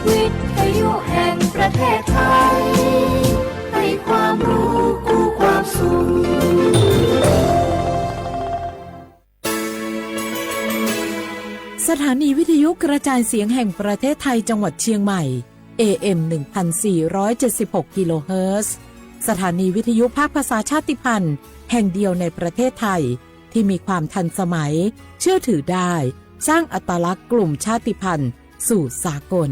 วิทยุแห่งประเทศไทยให้ความรู้คู่ความสุขสถานีวิทยุกระจายเสียงแห่งประเทศไทยจังหวัดเชียงใหม่ AM 1476 กิโลเฮิรตซ์สถานีวิทยุภาคภาษาชาติพันธุ์แห่งเดียวในประเทศไทยที่มีความทันสมัยเชื่อถือได้สร้างอัตลักษณ์กลุ่มชาติพันธุ์สู่สากล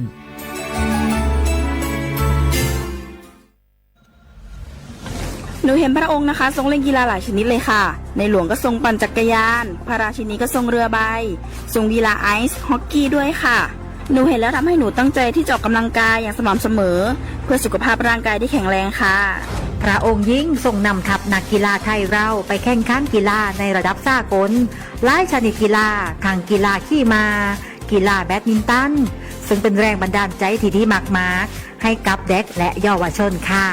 หนูเห็นพระองค์นะคะทรงเล่นกีฬาหลายชนิดเลยค่ะในหลวงก็ทรงปั่นจักรยานพระราชินีก็ทรงเรือใบทรงกีฬาไอซ์ฮอกกี้ด้วยค่ะหนูเห็นแล้วทำให้หนูตั้งใจที่จะออกกำลังกายอย่างสม่ำเสมอเพื่อสุขภาพร่างกายที่แข็งแรงค่ะพระองค์ยิ่งทรงนำทัพนักกีฬาไทยเราไปแข่งขันกีฬาในระดับสากลหลายชนิดกีฬาทั้งกีฬาขี่ม้ากีฬาแบดมินตันซึ่งเป็นแรงบันดาลใจที่ดีมากๆให้กับเด็กและเยาวชนค่ะ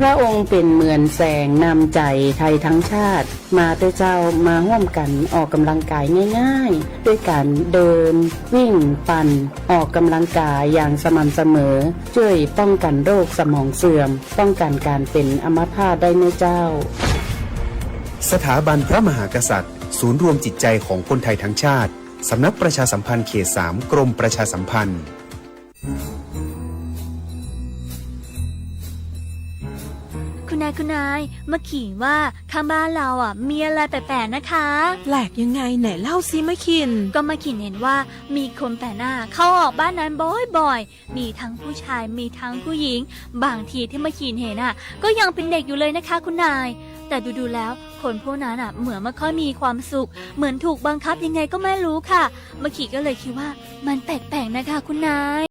พระองค์เป็นเหมือนแสงนำใจไทยทั้งชาติมาเตเจ้ามาร่วมกันออกกำลังกายง่ายๆด้วยการเดินวิ่งปั่นออกกำลังกายอย่างสม่ำเสมอช่วยป้องกันโรคสมองเสื่อมป้องกันการเป็นอัมพาตได้นะเจ้าสถาบันพระมหากษัตริย์ศูนย์รวมจิตใจของคนไทยทั้งชาติสำนักประชาสัมพันธ์เขต 3 กรมประชาสัมพันธ์คุณนายมาขิงว่าข้างบ้านเรามีอะไรแปลกๆนะคะแปลกยังไงไหนเล่าซิมะขินก็มาขินเห็นว่ามีคนแปลกหน้าเข้าออกบ้านนั้นบ่อยๆมีทั้งผู้ชายมีทั้งผู้หญิงบางทีที่มาขินเห็นก็ยังเป็นเด็กอยู่เลยนะคะคุณนายแต่ดูๆแล้วคนพวกนั้นเหมือนไม่ค่อยมีความสุขเหมือนถูกบังคับยังไงก็ไม่รู้ค่ะมาขิก็เลยคิดว่ามันแปลกๆนะคะคุณนาย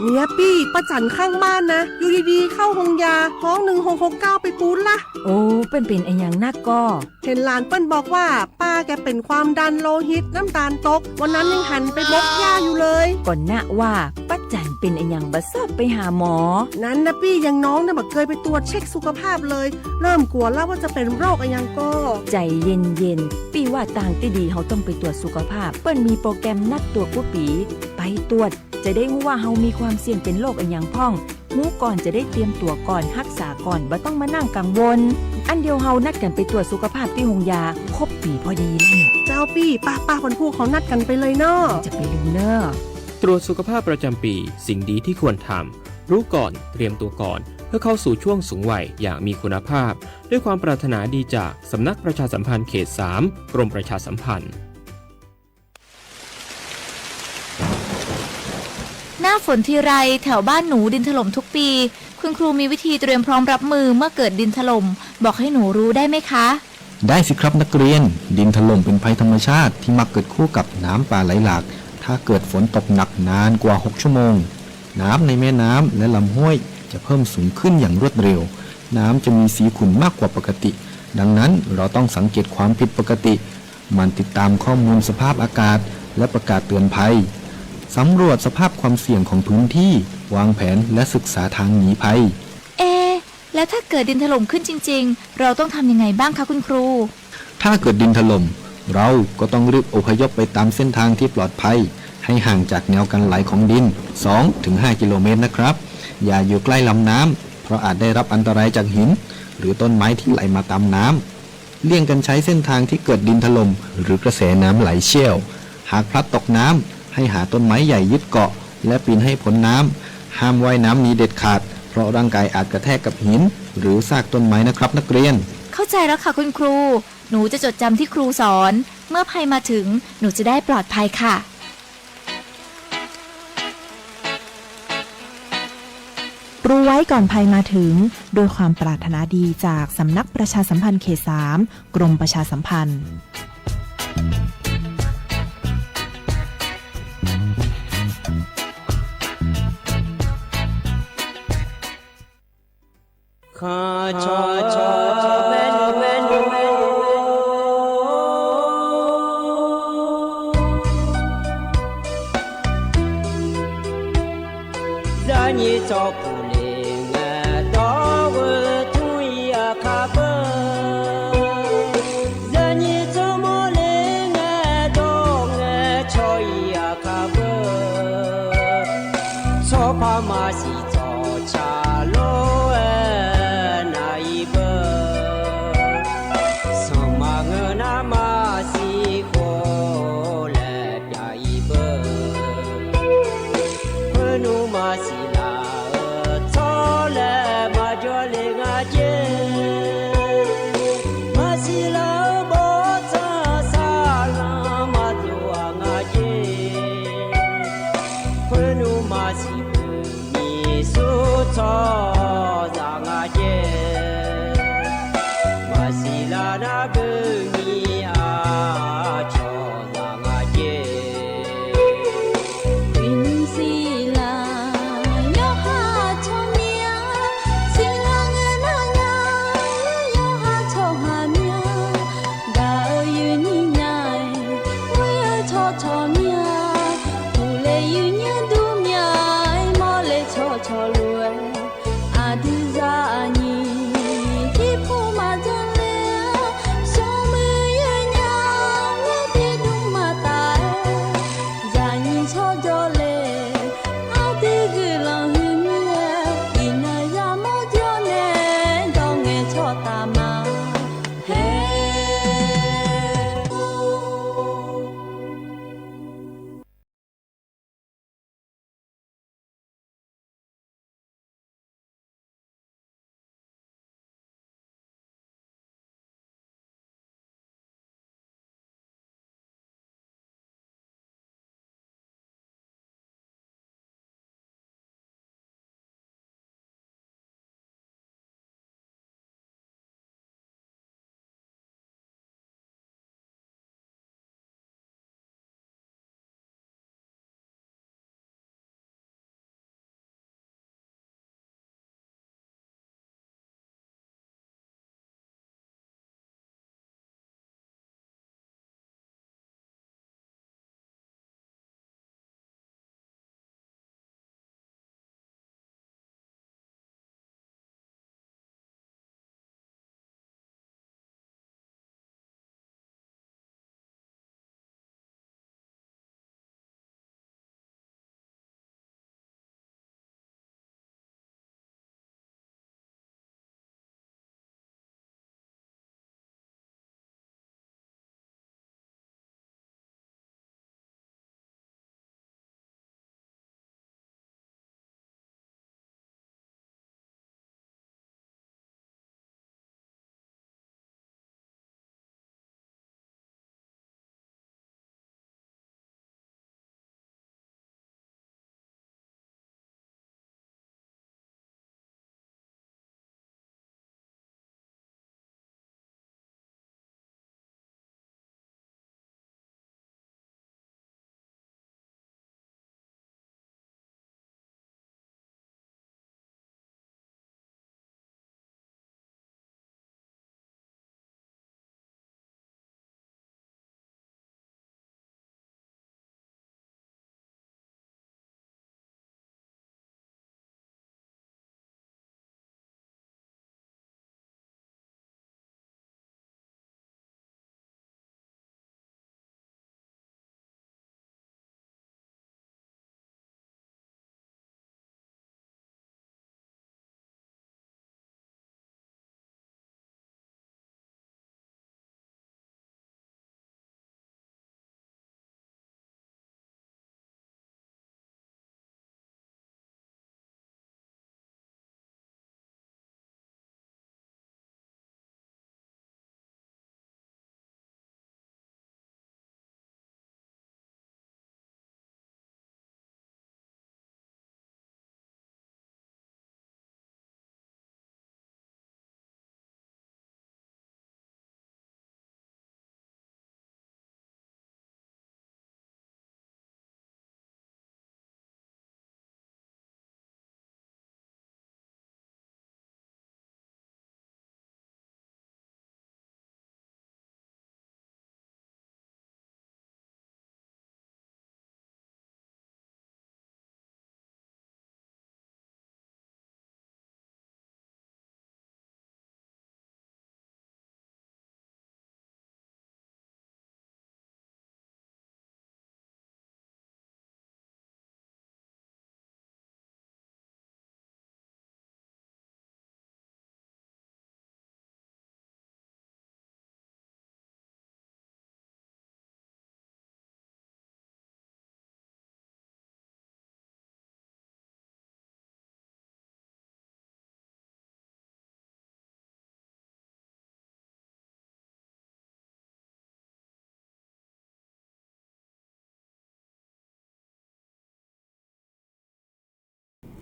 เนี่ยปี้ป้าจันข้างบ้านนะอยู่ดีๆเข้าห้องยาห้อง1669ไปปูนละโอ้เป็นไอ้อย่างนักก็เห็นหลานเปิ้นบอกว่าป้าแกเป็นความดันโลหิตน้ำตาลตกวันนั้นยังหันไปบกยาอยู่เลยก่อนนะว่าป้าจันเป็นไอ้อย่างบัดซอบไปหาหมอนั้นนะปี้ยังน้องเนี่ยบ่เคยไปตรวจเช็คสุขภาพเลยเริ่มกลัวแล้วว่าจะเป็นโรคอะไรยังก็ใจเย็นๆปี้ว่าต่างที่ดีเขาต้องไปตรวจสุขภาพเปิ้นมีโปรแกรมนัดตรวจกุปีไปตรวจจะได้รู้ว่าเฮามีความเสี่ยงเป็นโรคอันยังพ่องรู้ก่อนจะได้เตรียมตัวก่อนรักษาก่อนบ่ต้องมานั่งกังวลอันเดียวเฮานัดกันไปตรวจสุขภาพที่โรงยาครบปีพอดีแล้วเนี่ยเจ้าปี้ป้าวันพูเขานัดกันไปเลยเนาะจะไปลืมเนาะตรวจสุขภาพประจำปีสิ่งดีที่ควรทำรู้ก่อนเตรียมตัวก่อนเพื่อเข้าสู่ช่วงสูงวัยอย่างมีคุณภาพด้วยความปรารถนาดีจากสำนักประชาสัมพันธ์เขต 3 กรมประชาสัมพันธ์หน้าฝนทีไรแถวบ้านหนูดินถล่มทุกปีคุณครูมีวิธีเตรียมพร้อมรับมือเมื่อเกิดดินถล่มบอกให้หนูรู้ได้ไหมคะได้สิครับนักเรียนดินถล่มเป็นภัยธรรมชาติที่มักเกิดคู่กับน้ำป่าไหลหลากถ้าเกิดฝนตกหนักนานกว่า6ชั่วโมงน้ำในแม่น้ำและลำห้วยจะเพิ่มสูงขึ้นอย่างรวดเร็วน้ำจะมีสีขุ่นมากกว่าปกติดังนั้นเราต้องสังเกตความผิดปกติมันติดตามข้อมูลสภาพอากาศและประกาศเตือนภัยสำรวจสภาพความเสี่ยงของพื้นที่วางแผนและศึกษาทางหนีภัยแล้วถ้าเกิดดินถล่มขึ้นจริงๆเราต้องทำยังไงบ้างคะคุณครูถ้าเกิดดินถล่มเราก็ต้องรีบอพยพไปตามเส้นทางที่ปลอดภัยให้ห่างจากแนวกันไหลของดิน 2-5 กิโลเมตรนะครับอย่าอยู่ใกล้ลำน้ำเพราะอาจได้รับอันตรายจากหินหรือต้นไม้ที่ไหลมาตามน้ำเลี่ยงกันใช้เส้นทางที่เกิดดินถล่มหรือกระแสน้ำไหลเชี่ยวหากพลัดตกน้ำให้หาต้นไม้ใหญ่ยึดเกาะและปีนให้พ้นน้ำห้ามว่ายน้ำหนีเด็ดขาดเพราะร่างกายอาจกระแทกกับหินหรือซากต้นไม้นะครับนักเรียนเข้าใจแล้วค่ะคุณครูหนูจะจดจำที่ครูสอนเมื่อภัยมาถึงหนูจะได้ปลอดภัยค่ะ รู้ไว้ก่อนภัยมาถึงโดยความปรารถนาดีจากสำนักประชาสัมพันธ์เขต 3 กรมประชาสัมพันธ์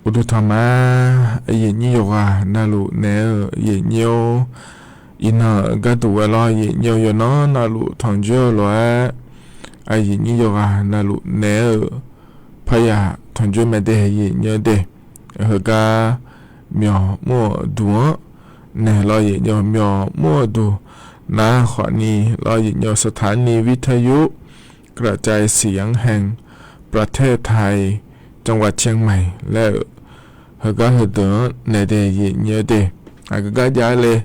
อุตุธรรมะเย็นยี่ยกานาลุเนเย็นเยียวอินากัตุเวลาเย็นเยียวยนนาลุทองเจ้าลอยเย็นยี่ยกานาลุเนพยาทองเจ้าไม่ได้เย็นเยียวเดเฮกาเมียวมัวดัวเนลอยเย็นเยียวเมียวมัวดูนาขอนีลอยเย็นเยียวสถานีวิทยุกระจายเสียงแห่งประเทศไทยจังหวัดเชียงใหม่และเฮก็เฮเดในเดยเยเดก็ย้ายเลย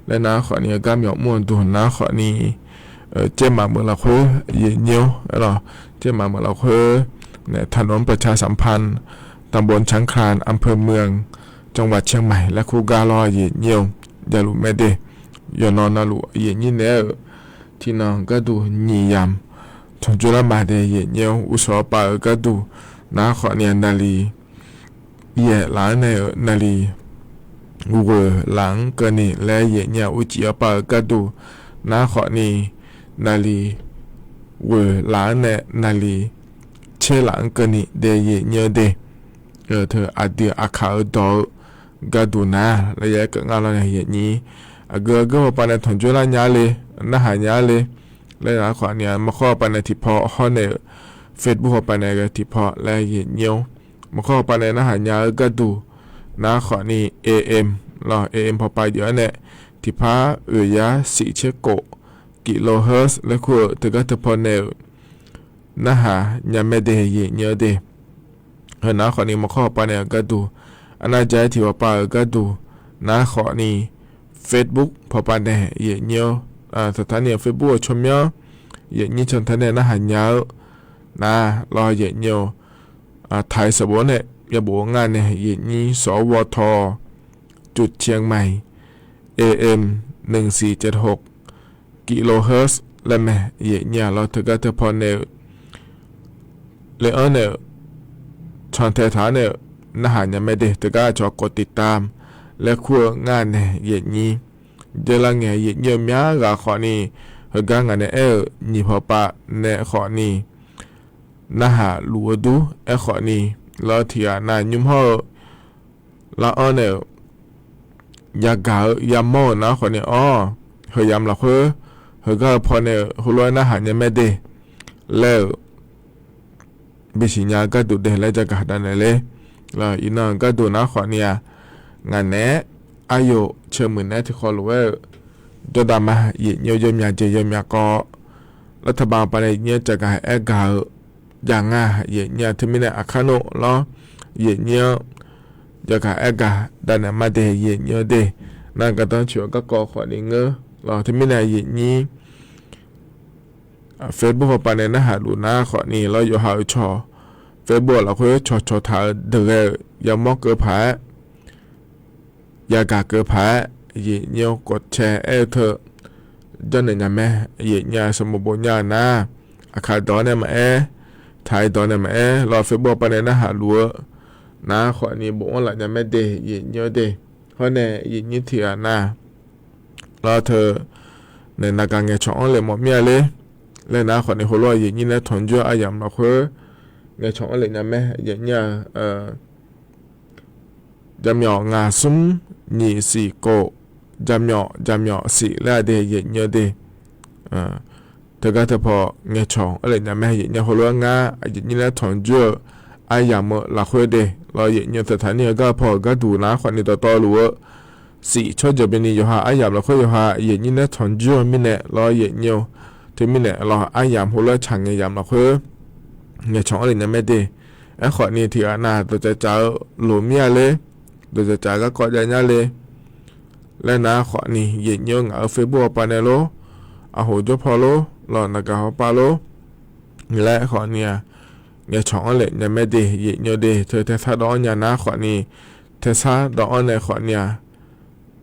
และน้าขอนี้ก็มีม่วนดูน้าขอนี้เจ้ามาเมืองเราเพื่อเยี่ยวหรอเจ้ามาเมืองเราเพื่อในถนนประชาสัมพันธ์ตำบลช้างคลานอำเภอเมืองจังหวัดเชียงใหม่และคูกาลอเยี่ยวอย่าลุไม่เดอย่านอนนาลุเยี่ยนี่เนี่ยที่น้องก็ดูนิยามชนจุลมาเดยเยี่ยวอุศปาก็ดูน้าขอนี้นาลีเย่หลังในนาลีวัวหลังก็นี่และเย่เนี่ยอุจิอปากระดูน้าขอนี่นาลีวัวหลังในนาลีเชหลังก็นี่เดเย่เนี่ยเดเธออาเดียอาคาดอกระดูนะและยังก็งานเราเย่นี้ก็ปานถอนจุลาญาเลยน่าหายาเลยและน้าขอเนี่ยมาข้อปานที่พอข้อในเฟซบุ๊กปานก็ที่พอและเย่เนี่ยมาข้อปานนะหายาก็ดูน้าขอนี่ AM รอ AM พอไปเดี๋ยวเนี่ยที่พายาสีเชโกกิโลเฮิรตซ์และคู่ถึงก็จะพอเนลนะหายาไม่ได้เยเยอะเดน้าขอนี่มาข้อปานก็ดูอันน่าจะที่ว่าไปก็ดูน้าขอนี่ Facebook พอปานเยเยอะสถานี Facebook ชมเยอะเยนี่ชนทันเนี่ยนะหายานะรอเยเยอะไทยสบเนี่ยยาบวงานเนี่ยเย็นนี้สวทจุดเชียงใหม่ AM 1476กิโลเฮิรตซ์และแม่เย็นเนี่ยเราถึงก็จะพอเนี่ยเลยเนี่ยชอนเทถาเนี่ยน่าหายังไม่ได้ถึงก็จะกดติดตามและขั้วงานเนี่ยเย็นนี้เดี๋ยวละไงเย็นเยี่ยมยากขอนี่เฮกางานเนี่ยนี่พอปะเนี่ยขอนี่น่าหาลัวดูขอนี่เราที่นายยุ่มห่อเราเนี่ยยากายามโม่นะคนนี้เฮยามเราเฮก็พอเนี่ยหัวร้อยนะหายังไม่ได้แล้วบิชิญาก็ดูเดแล้วจะกัดอะไรเลยแล้วอีน้องก็ดูนะคนนี้งานเนี้ยอายุเชื่อมือเนี้ยที่เขารู้ว่าจะดำมาเยี่ยมยาเจียมยาก็รัฐบาลไปเนี่ยจะกัดกาอย่างง่ายเยี่ยที่ไม่ได้อาคาโนล้อเยี่ยจะกัดดันมาเดเยี่ยเดนั่นก็ต้องช่วยก็ก่อขอดีเงล้อที่ไม่ได้เยี่ยเฟซบุ๊กไปในหาดูหน้าขอนี่เราอยู่หาชอเฟซบุ๊กเราคุยชอถ่ายเดือดยามอกเกือบผายากาเกือบผาเยี่ยกดแชร์เธอจนเนี่ยแม่เยี่ยสมุบุญญาณาอาคาดอนเนี่ยมาไทยตอนนั้นแม่รอเฟซบุ๊กไปในหน้าหาลัวน้าขอนี่บอกว่าหลังจะไม่เดย์เยอะเดย์เพราะเนี่ยยิ่งเถียหน้ารอเธอในนักการเงินช่องเลยหมดเมียเลยและน้าขอในหัวลอยยิ่งเนี่ยถอนเยอะอายามเราเพื่อเงินช่องเลยนะแม่เนี่ยจำยองาซุ้มนี่สี่โกจำยอสี่และเดย์เยอะเดย์เธอก็เธอพอเงี้ยช่องอะไรนะแม่เงี้ยหัวเรืองาอย่างนี้แล้วถอนเยอะไอ้ยามหลักเพื่อเดเราอย่างนี้สถานีก็พอก็ดูนะคนนี้ต่อรู้ว่าสี่ชดจะเป็นนี่อยู่ฮะไอ้ยามเราค่อยอยู่ฮะอย่างนี้แล้วถอนเยอะมิเนี่ยเราอย่างนี้ถึงมิเนี่ยเราไอ้ยามหัวเรือช่างเงี้ยยามเราเพื่อเงี้ยช่องอะไรนะแม่เดไอ้คนนี้ที่น่าตัวจะเจ้าหลุมเมียเลยตัวจะเจ้าก็กอดยันเลยและนะคนนี้อย่างนี้เอาเฟซบุ๊กไปในโลอาหูจพอโลหลอนนักเขาปาโลและขอเนี่ยช่องเล็กเนี่ยไม่ดีเยอะดีเธอเทศดอนเนี่ยนะขอนี่เทศดอนเนี่ยขอเนี่ย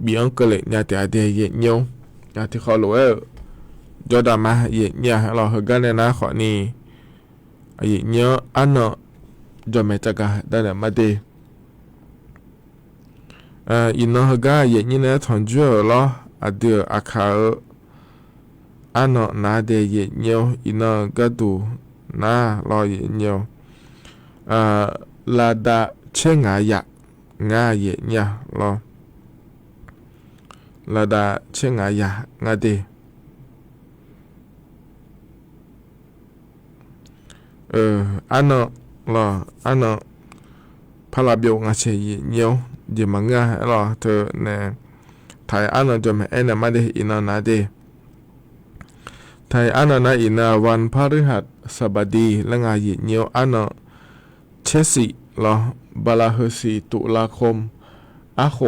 บียงก็เลยเนี่ยแต่เดียเยอะเนี่ยที่เขารู้จอดามาเนี่ยเราเฮกันเนี่ยนะขอนี่เยอะอันเนาะจอไม่จักได้เนี่ยมาดีอินเนาะเฮกันเนี่ยเนี่ยถอนจั่วล้ออเดียอาคาอันนั้นนาเดียเยี่ยวอินก็ดูน่ารอเยี่ยวลาดา เช่งายะงาเยญะรอละดาเช่งายะงาเดอันเนาะรออันเนาะพาราเบียวงาเชยเนียวเดี๋ยวมังงารอเธอเนี่ยไทยอันเนาะจะไม่เอ็นมาเดอินานาเดไทยอันนั้นอินาวันพฤหัสบดีและงาเยเนียวอันเนาะเชสิรอบาลาเฮสีตุลาคมอาโค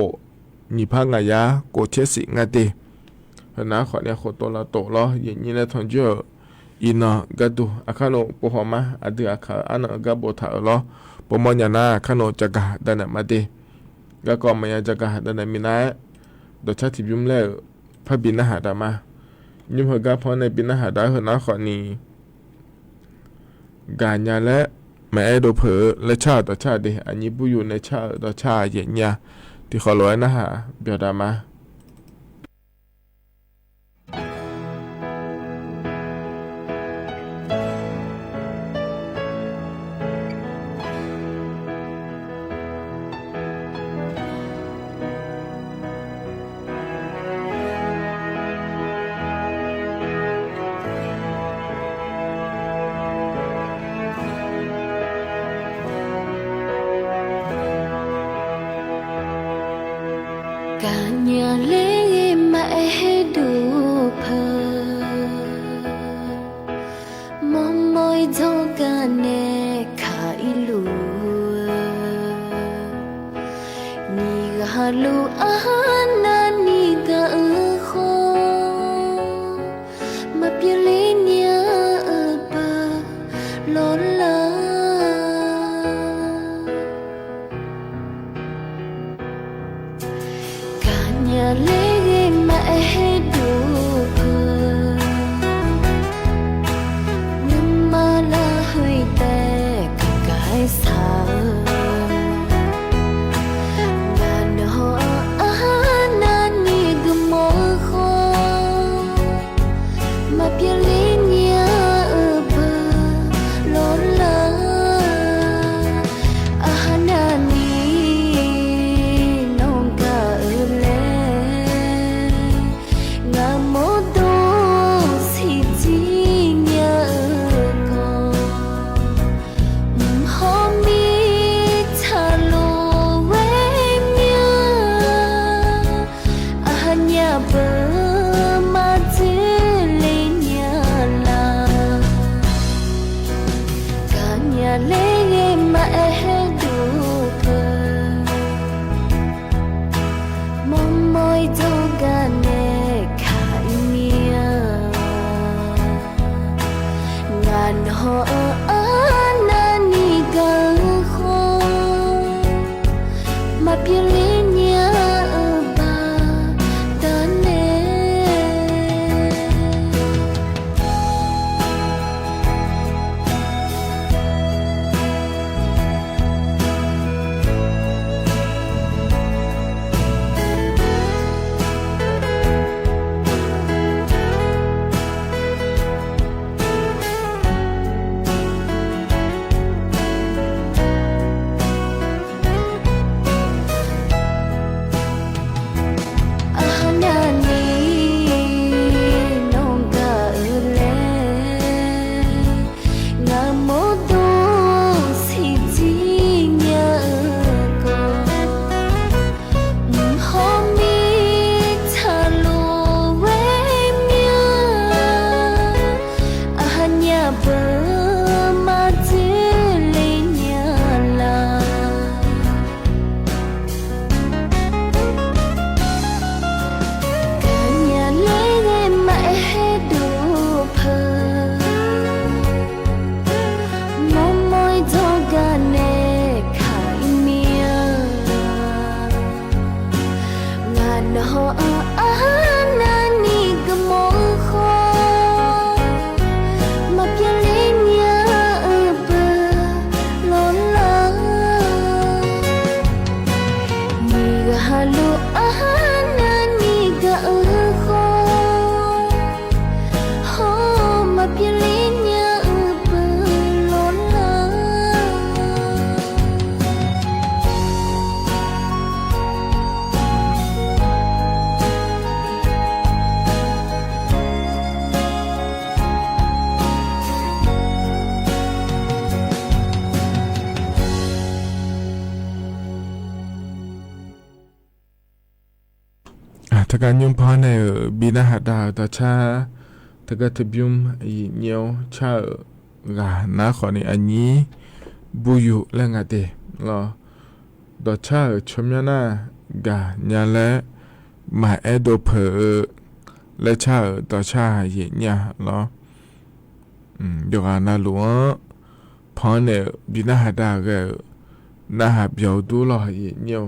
นิพังายาโกเชสิงาเดเฮนะขอเนี่ยโคโตลาโตรอเยนี่ละทอนเจออินากาดูอาคาโนปหอมาอดีอาคาอันกาโบทาลอปมญานาคาโนจักะดานะมาเดกะกอมยาจักะดานะมินาดอชาติบิมเลพระบินะหาดามายุมเฮกาพอในบินะหาดาเฮนะขอนีกาญาและแม่โดเพอและชาต่อชาเดอันนี้ผู้อยู่ในชาต่อชาเย็นยาที่ขอร้อยนะฮะเบียดามาการอย่าเลี้ยงมาให้ดูเพอมองมอยโจกันเนขาอิลูนี่ก็ลูอานานี่ก็คงมาเปลี่ยนลิ้นยาเปอลดละอย่าเล กันยุมพอในบินาหาดาตาชาทกทบิมอีเนียวชากานาขอนี่อันนี้บุยุและงาเตรอดอชาชมยานากาญาและมาเอโดเพอและชาดอชาเยญารอยกานาหลวงพอในบินาหาดาก็นาหาเบียวดูรอเยเนียว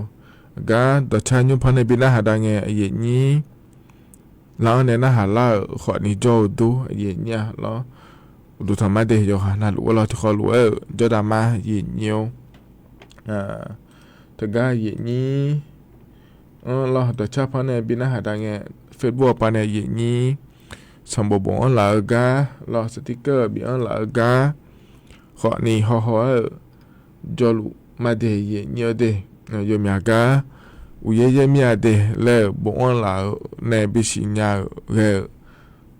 กาดอชายุมพอในบินาหาดาเงเยนี้แล้วในนาหาลาขอนี่โจดูเยญาแล้วดูธรรมะเดียวกันนั่นรู้ว่าเราที่เขารู้จะดามาเยี่ยเนียวแต่ก็เยี่ยนี้เราตัวชาพันเนี่ยบินหาดังเงี้ยเฟซบุ๊กพันเนี่ยเยี่ยนี้สมบูรณ์หลายกาเราสติกเกอร์บินหลายกาขอนี่ห่อจะรู้มาเดียเยี่ยเนียวเดียยมีกาอุยเยี่ยมีเดียแล้วบุญหลายในบิชิญญา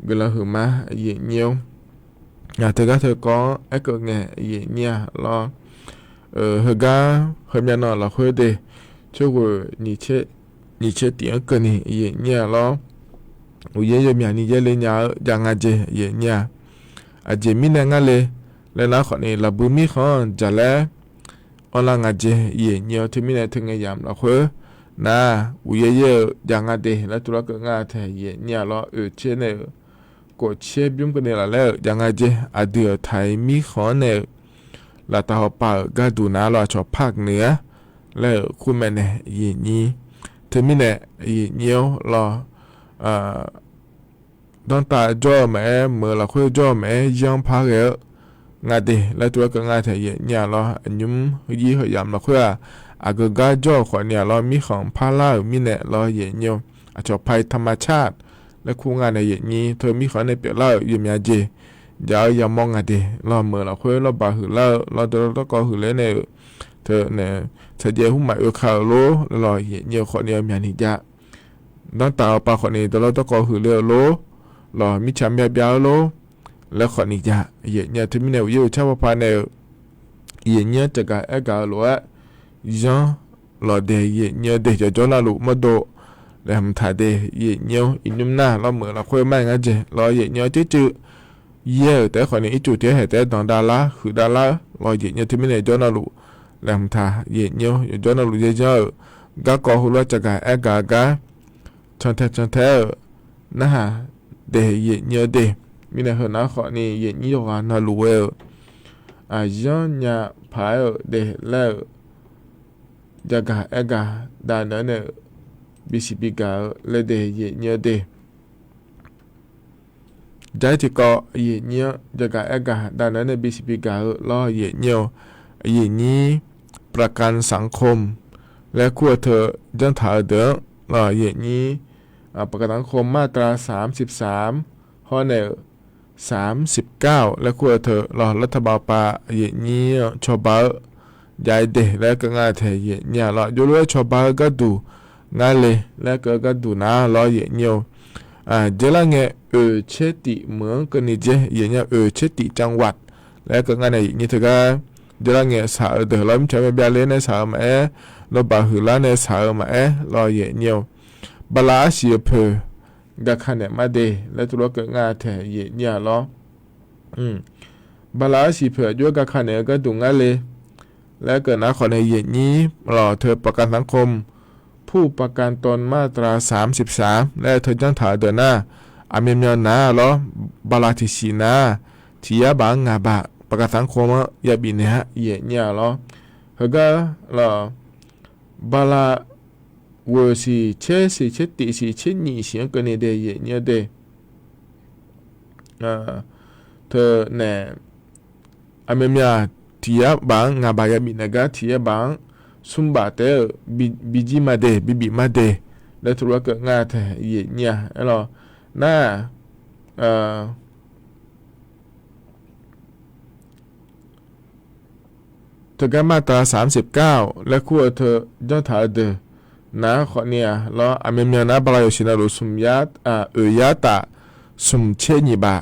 ก็เราหือมาเยี่ยเนียวthực ra thưa có cái cơ nghệ gì nha lo hơi ga hơi nhà nó là hơi đề cho người nhị chế tiếng cơ này gì nha lo ủa giờ nhà nhị lên nhà chẳng ai chế gì nha à chế mi này ngay lên nó khỏi này là bữa mi không chả lẽ on là ngay chế gì nhiều thì mi này thường ngày giảm là hơi na ủa giờ chẳng ai đề là tụi nó cứ ngay thế gì nha lo ở trên này của chế biếm cái này là lẽ chẳng ai chứ à đưa thấy mi khó này là tao bảo cái đủ ná lo cho phạc nữa lẽ khu mẹ này gì nhỉ thì mi này gì nhiều lo đón ta cho mẹ mở là khơi cho mẹ giang phá cái ngay đi lại tôi cái ngay thấy gì nhà lo nhúng gì hơi giảm là khơi à cái cái cho khỏi nhà lo mi không phá la mi này lo gì nhiều à cho phảiธรรมชาติและคู่งานในอย่างนี้เธอมีขอในเปียเล่าอยู่มีอาเจอย่ามองอะไรเราเมื่อเราคุยเราบ่าหือเล่าเราต้องก็หือเล่นเนี่ยเธอเนี่ยเธอเจ้าหุ่มหมายข่าวโลเราเห็นเยอะคนเดียวมีนิจาน้องตาปาคนนี้เราต้องก็หือเลี้ยวโลเรามีชามยาโลแล้วคนนิจาเห็นเนี่ยเธอมีแนวอยู่ชาวพาเนี่ยเห็นเนี่ยจะการกาโลยังเราเดียเห็นเนี่ยเดี๋ยวจะจ้องเราลุมาโดlàm thà đề dễ nhiều in nhung na lo mở là khơi mai ngay chứ lo dễ nhiều chứ chứ giờ tới khỏi này ít chủ thế hệ tới đòn đà la khử đà la lo dễ nhiều thì mới này cho nó lụ làm thà dễ nhiều cho nó lụ dễ cho các con hú lo cho cả cả chọn thế na hà để dễ nhiều để mình này hơn nó khỏi này dễ nhiều à nó lụ à do nhà phải để là cho cả đàn nữa này BCP cả lên đề dễ nhớ đề trái thì có dễ nhớ cho cả đàn này BCP cả lo dễ nhiều dễ nhíประกันสังคมและขั้วเธอจังถาเด้อlo dễ nhíประกันสังคมมาตรา33ข้อ1 39และขั้วเธอรอรัฐบาลปาเยนี้ชอบาย้ายเดและก็ง่ายเทเยเนี่ยรออยู่ด้วยชอบาก็ดูง่ายเลยและก็ดูนะรอเยเนียวเจริญเงเชติเมืองก็นี่เจเยเนี่ยเชติจังหวัดและก็ง่ายในนี่เถอะก็เจริญเงสาวเดอล้อมใช้แบบเล่นในสาวมาเราบาหือล้านในสาวมารอเยเนียวบลาเสียเพก็ขันเนี่ยมาเดและตัวก็ง่ายเทเยเนี่ยรอบลาสีเผือด้วยกับขันเนี่ยก็ดูง่ายเลยและเกิดนักขอในเย็นนี้รอเธอประกันสังคมผู้ประกันตนมาตรา33และเธอจังถาเดินหน้าอเมมีนาหรอบลาทิสีนาที่ยาบางงาบะประกันสังคมยาบินเนี่ยเย็นเนี่ยหรอเฮก็รอบลา我是切底是切你想跟你的爷爷的เธอเนี่ยอเมมีที่ยาบางงาบายาบินก็ที่ยาบางซุมบาเตบิจิมาเดบิมาเดแล้วทุกข์ก็ง่ายแท้เย็นเนี่ยหรอน่าเธอก็มาตรา39และคู่เธอย้อนถาเดนะขอเนี่ยแล้วอเมมีนะบลายชินารุสุมยัดยาตาสุมเชญิบะ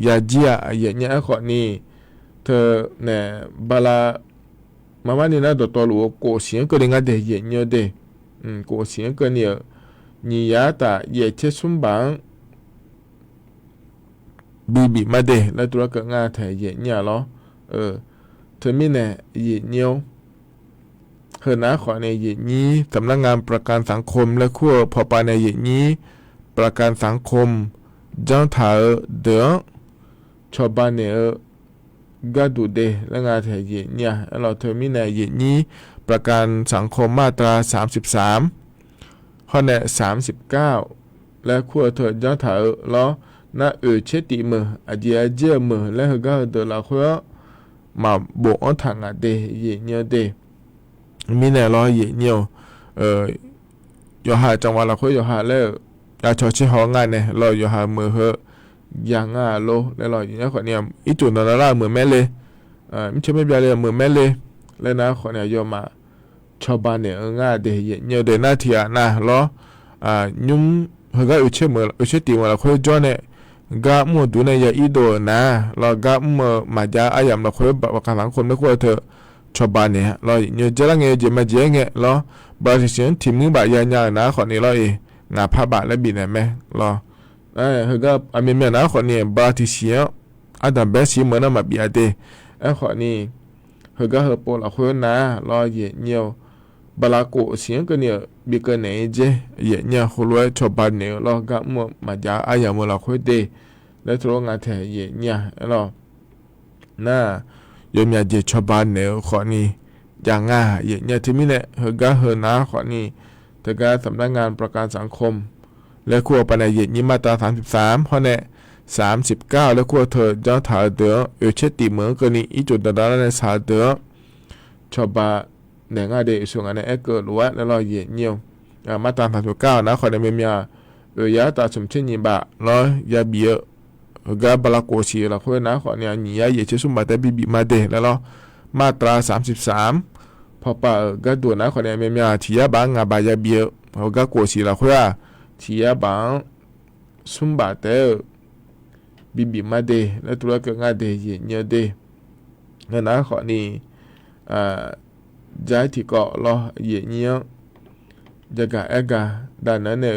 ยาจียเย็นเนี่ยขอนี่เธอเนี่ยบลามาว่านี่นะตัวหลวงโกเสียงก็เลยงั้นเดียเยอะเดโกเสียงก็เนี่ย ညီရတာရဲ့ချက်စွန်ဘန်ဘီဘီမဒေလဲတူရကငါထဲရဲ့ညာလောเธอมีเนี่ยยี่เนียวเฮนะขอในยี่นี้สำนักงานประกันสังคมและขั้วพอปาในยี่นี้ประกันสังคมจ้างถ่ายเดือชาวบ้านเนี่ยก็ดูเดและงานแถยี่เนี่ยเราเธอมีเนี่ยยี่นี้ประกันสังคมมาตรา33ข้อเนี่ย39และขั้วเธอจ้างถ่ายแล้วน่าเชติมืออาเจียเจียมือและเฮก็เดือดละขั้วมาบอกอันทางอ่ะเดยี่เนียวเดมีเนี่ยรอยี่เนียวอยู่หาจังหวะละค่อยอยู่หาแล้วอยากชอชิหองานเนี่ยรออยู่หามือเหอะอย่างอ่ะโลแล้วรออย่างเงี้ยขอเนี่ยอีจุดนั้นละมือแม่เลยไม่ใช่ไม่เบียเลยมือแม่เลยแล้วนะขอเนี่ยยอมมาชาวบ้านเนี่ยง่าเดยี่เนียวเดน่าเทียนะรอยุ่มเฮก็อุเชมืออุเชตีมาละค่อยจ้อเนี่ยกะมัวดูในยาอีโดนะเรากะมัวมาจาอายามเราคุยแบบกันหลังคนไม่ควรเถอะชาวบ้านเนี่ยเราเนี่ยจะละเงี้ยจะมาเจ๊เงี้ยเราบางทีเสียงทีมนึงแบบยาๆนะคนนี้เรางาผ้าบาและบินไหมเราเฮก็อเมริกานะคนนี้บางทีเสียงอันดับเบสเหมือนมาบียดคนนี้เฮก็เฮปอเราคุยนะเราเยี่ยวบลาโกเสียงก็เนี่ยบีกันไหนเจเนี่ยคนรวยชาวบ้านเนี่ยเราก็มัวมาจาอายามเราคุยเดแล้วทุกงานแถเนี่ยเราน่ายมยาเจชาวบ้านเนี่ยขอนี้อย่างง่ายเนี่ยที่มีเนี่ยเฮก็เฮนะขอนี้แต่ก็สำนักงานประกันสังคมและขั้วปนัยยี่มาตรา33ข้อเนี่ย39และขั้วเธอเจ้าถ่ายเดือเชติเหมือนกันนี้อีจุดดาราในสาเดือชาวบ้านเนี่ยง่ายเดช่วงอันนี้เกิดรู้ว่าแล้วเราเยี่ยวมาตรา39นะขอในเมียยาตาสมเช่นยิบะแล้วยาเบียก็บลาโกชีเราคุยนะขอเนี่ยนี่ยาเยชิสุมาแต่บิบิมาเดแล้วเรามาตรา33พอปะก็ดูนะขอเนี่ยเมียที่ยาบังงาบายาเบียเขาก็โกชีเราคุยที่ยาบังสุมบาแต่บิบิมาเดแล้วตัวก็ง่ายเดเยี่ยเดงั้นนะขอนี่ใจที่ก็รอเยี่ยจะกะเอกะด้านนั้นเนี่ย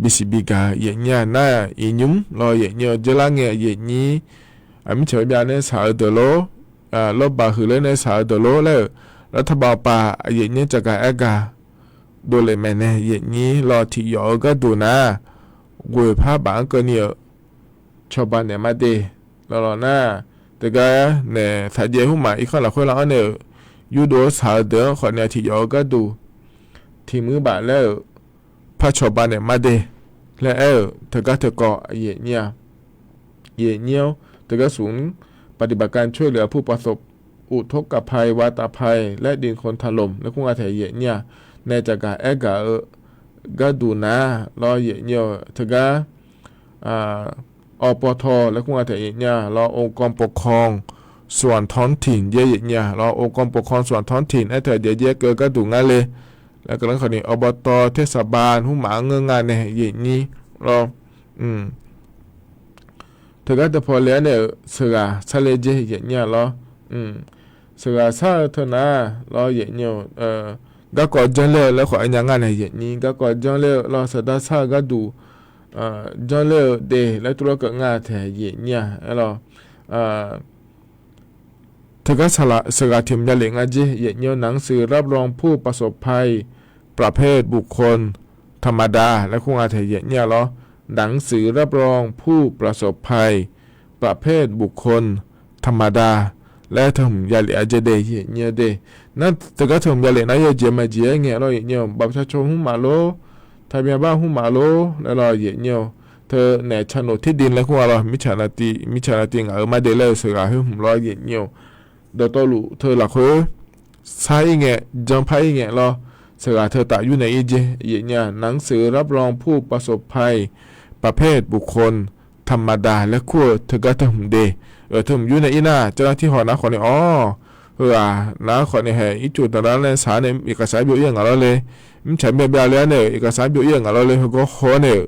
บิสิบิกาเยี่ยน่าอีนุ่มรอเยี่ยจะละเงี้ยเยี่ยนี้มิเฉยแบบเนี่ยสาวเดโลลบบาคือเลยเนี่ยสาวเดโลแล้วรัฐบาลป่าเยี่ยจะกะเอกะดูเลยแม่เนี่ยเยี่ยนี้รอที่ยอก็ดูนะกวยผ้าบางก็เนี่ยชาวบ้านเนี่ยมาเดรอหน้าแต่ก็เนี่ยสายเดียวหุ่มมาอีกข้อละคนละอันเนี่ยยูโดสาวเดอขอเนี่ยที่ยอก็ดูที่มือบาแล้วพระชาวบ้านเนี่ยมาเดและเธอก็เยี่ยเธอก็ศูนย์ปฏิบัติการช่วยเหลือผู้ประสบอุทกภัยวาตภัยและดินคนถล่มและคุ้งอาศัยเยี่ยในจากการก็ดูนะรอเยี่ยเธอก็อปทและคุ้งอาศัยเยี่ยรอองค์กรปกครองส่วนท้องถิ่นเยอะเนี่ยเราองค์กรปกครองส่วนท้องถิ่นไอ้เธอเดี๋ยวเกิดก็ดูง่ายเลยแล้วก็เรื่องคนนี้อบตเทศบาลหุ่มหมาเงืองานเนี่ยอย่างนี้เราเธอก็จะพอแล้วเนี่ยเสือทะเลเจอย่างเนี่ยเราเสือซาเธอนะเราอย่างเนี่ยก็ก่อจังเลยแล้วขออันยังงานเนี่ยอย่างนี้ก็ก่อจังเลยเราสดาซาก็ดูจังเลยเดแล้วตัวก็งานแถอย่างเนี่ยเราเธอก็สกัดถิ่มยาเหลงอาจีเยี่ยหนังสือรับรองผู้ประสบภัยประเภทบุคคลธรรมดาและคุ้งอาเทเยี่ยหรอหนังสือรับรองผู้ประสบภัยประเภทบุคคลธรรมดาและถิ่มยาเหลงอาจีเดเยี่ยเดนั่นเธอก็ถิ่มยาเหลงนะเยี่ยมาเจียเงี้ยเราเยี่ยบัพชาชนหุ่มมาโลทะเบียนบ้านหุ่มมาโลแล้วเราเยี่ยเธอเนี่ยโฉนดที่ดินและคุ้งเรามิจฉานาติมาเดลเสือให้หุ่มร้อยเยี่ยเดี๋ยวตัวลูเธอหลักเขาใช้เงี้ยจำไพ่เงี้ยรอเสือเธอตายอยู่ในอีเจเนี่ยหนังสือรับรองผู้ประสบภัยประเภทบุคคลธรรมดาและขั้วเธอก็ทำเดเธออยู่ในอีน่าเจ้าหน้าที่หอนะขอเนี่ยนะขอเนี่ยให้อีจุดตอนนั้นเลยสารเนี่ยเอกสารเบี้ยเอี้ยงอะไรเลยมันใช้แบบแล้วเนี่ยเอกสารเบี้ยเอี้ยงอะไรเลยเขาก็ขอเนี่ย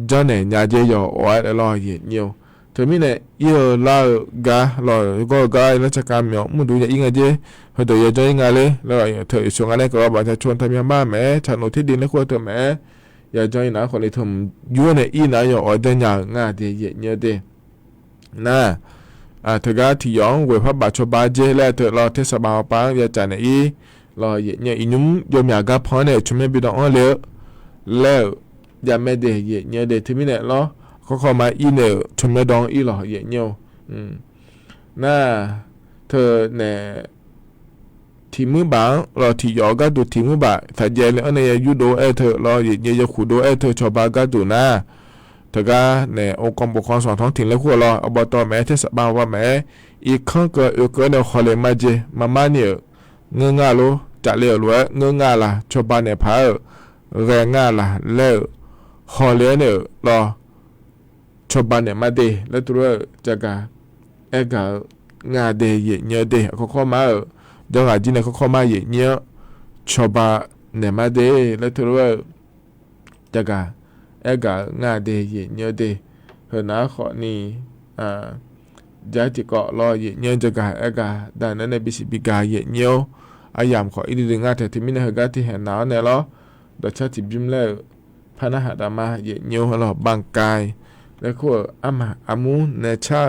เจ้าเนี่ยยาเจียวไว้แล้วรอเยี่ยวเธอมีเนี่ยลากาลอยก็กายราชการเหมียวมึงดูอย่างงี้เจ้เธอเดี๋ยวจะยังไงเลยแล้วเธอช่วงนั้นก็บอกจะชวนทำยังบ้านแม่ฉันโนที่ดินแล้วควรเธอแม่ ya cho ina ko le thum yu ne i na yo o de nya nga de ye nye de na ta ga ti yong we pha ba cho ba je le te lo te sa ba pa ya cha ne i lo ye nye i nyum yo mya ga pho ne chume bi do on le ya me de ye nye de ti mi ne lo ko ma i ne chume dong i lo ye nyo na th neทีมือบางเราที่ยอก็ดูทีมือบางถ้าเจเลยอันนี้ยูโดเธอเราเยอะขุดดูเธอชาวบ้านก็ดูนะแต่ก็เนี่ยองค์กรปกครองส่วนท้องถิ่นแล้วพวกเราอบตแม่เทศบาลว่าแม่อีกครั้งก็เนี่ยขอเลยมาเจมาเนี่ยเงื่อนง่าลูจะเลี้ยวรวยเงื่อนง่าล่ะชาวบ้านเนี่ยพาแรงง่าล่ะแล้วขอเลยเนี่ยเราชาวบ้านเนี่ยมาเดแล้วตัวจะกันก็ง่าเดเยอะเดเขาเข้ามาดงอาจีนเขาเข้ามาเยอะชาวบ้านเนี่ยมาเดแล้วตัวจะกันง่าเดเยอะเดเห็นนะขอนี่จะจิเกาะรอเยอะจะกันดังนั้นในบิสิบิกาเยอะอายามขออีกดึงง่าแต่ที่มินเหตุที่เห็นหนาวเนี่ยล้อโดยชาติบิมแล้วพระนหดามาเยอะเราบางกายแล้วก็อามูเนชา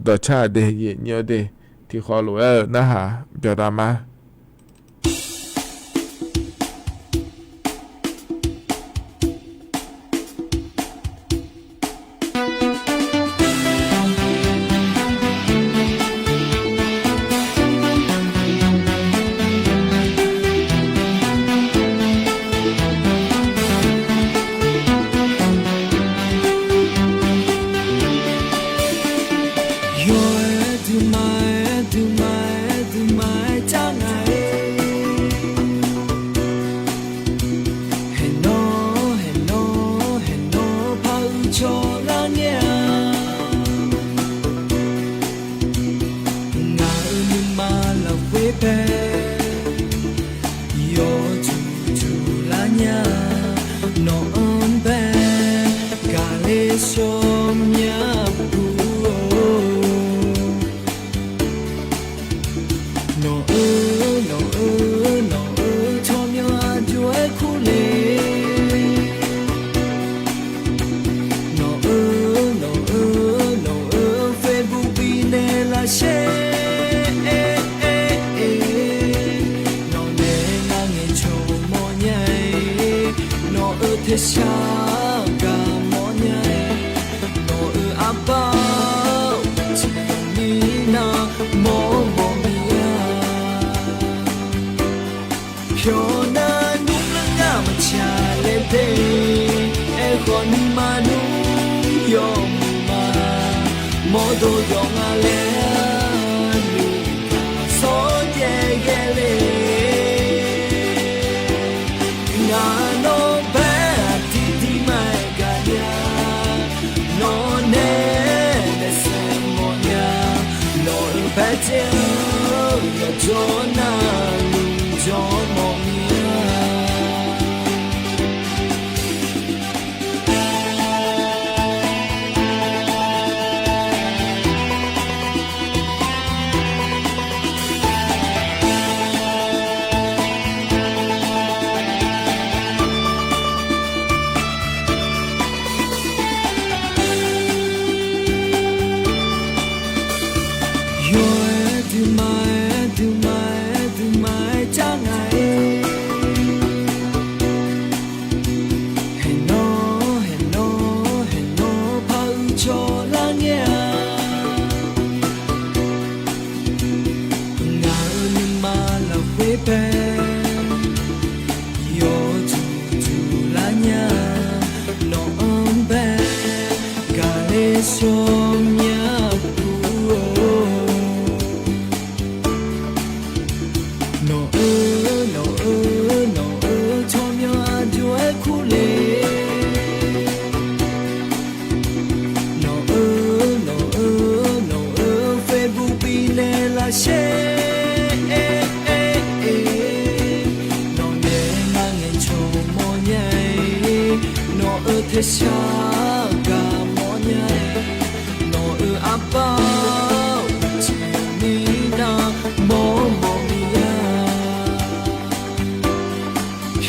โดยชาเดเยอะเดที่ขอรู้นะฮะเบียดามา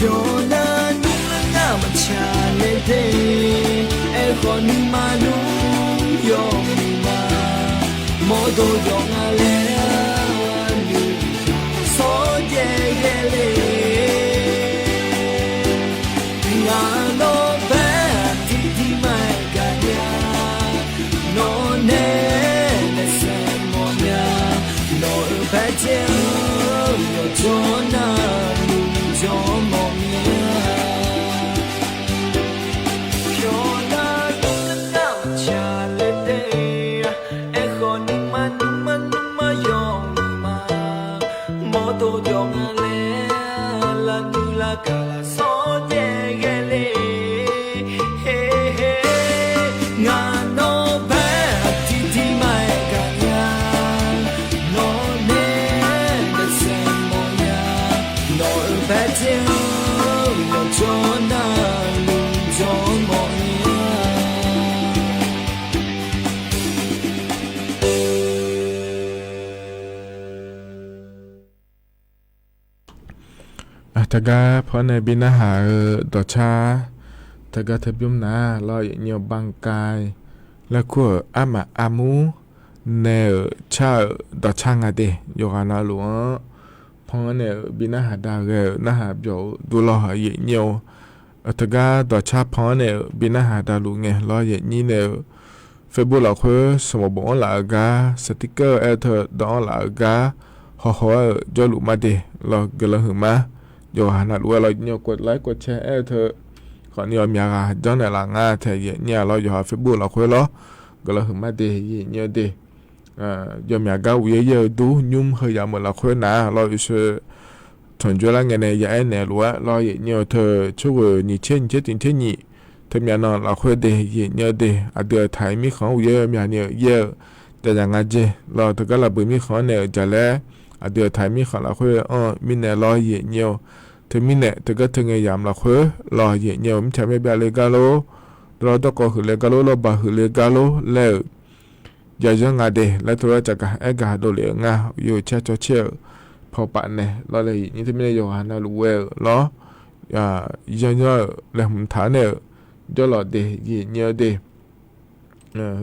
Yo na nung nga man siya te e con manu yo ma modo yo ale so ye gele na no ba ti ti mai ga ya no ne ne se mo ya no ba je yo jona lu jo moถ้าก็พอในบินหาต่อชาถ้าก็เทบิมนาลอยเหนียวบางกายและขั้วอามาอามูเนชาต่อช่างอะเดโยกานาหลวงพอในบินหาดาเกนะหาโยดูลอยเหนียวถ้าก็ต่อชาพอในบินหาดาลุงเงลอยนี่เนเฟซบุ๊กเราคือสมบูรณ์หลากาสติกเกอร์เธอดองหลากาหัวจอลุมาเดเราเกลือหือมาโยหานัดว่าเราเนี่ยกดไลค์กดแชร์เธอขอเนี่ยมีอะไรจ้องในหลังงานเธอเนี่ยเราอยู่หาเฟซบุ๊กเราคุยแล้วก็เราถึงมาเดย์เนี่ยเดย์ยอมอยากก้าวเยอะๆดูยุ่มเฮียเหมือนเราคุยนะเราอยู่ถอนจุลังเงินเนี่ยยังเนี่ยรู้ว่าเราเนี่ยเธอช่วยนี่เช่นติงเช่นนี่เธอมีนอนเราคุยเดย์เนี่ยเดย์เดือดไทยมีของเยอะมีเนี่ยเยอะแต่อย่างงั้นเจเราเธอก็ระเบิดมีของเนี่ยจะแล้วเดือดไทยมีของเราคุยมีเนี่ยเราเนี่ยเธอมีเนี่ยเธอก็ถึงยามเราคุยรอเยี่ยมใช่ไหมแบบเลกาโลเราต้องก็คือเลกาโลเราบ้าคือเลกาโลแล้วอย่าจังงาเดแล้วตัวจะกะเอกาโดเลงาอยู่เช่าเชื่อพอปะเนี่ยเราเลยนี่ที่ไม่ได้โยหานาลูเวลเนาะยังเยอะเลยผมถามเนี่ยจะหลอดเดยี่เยอะเด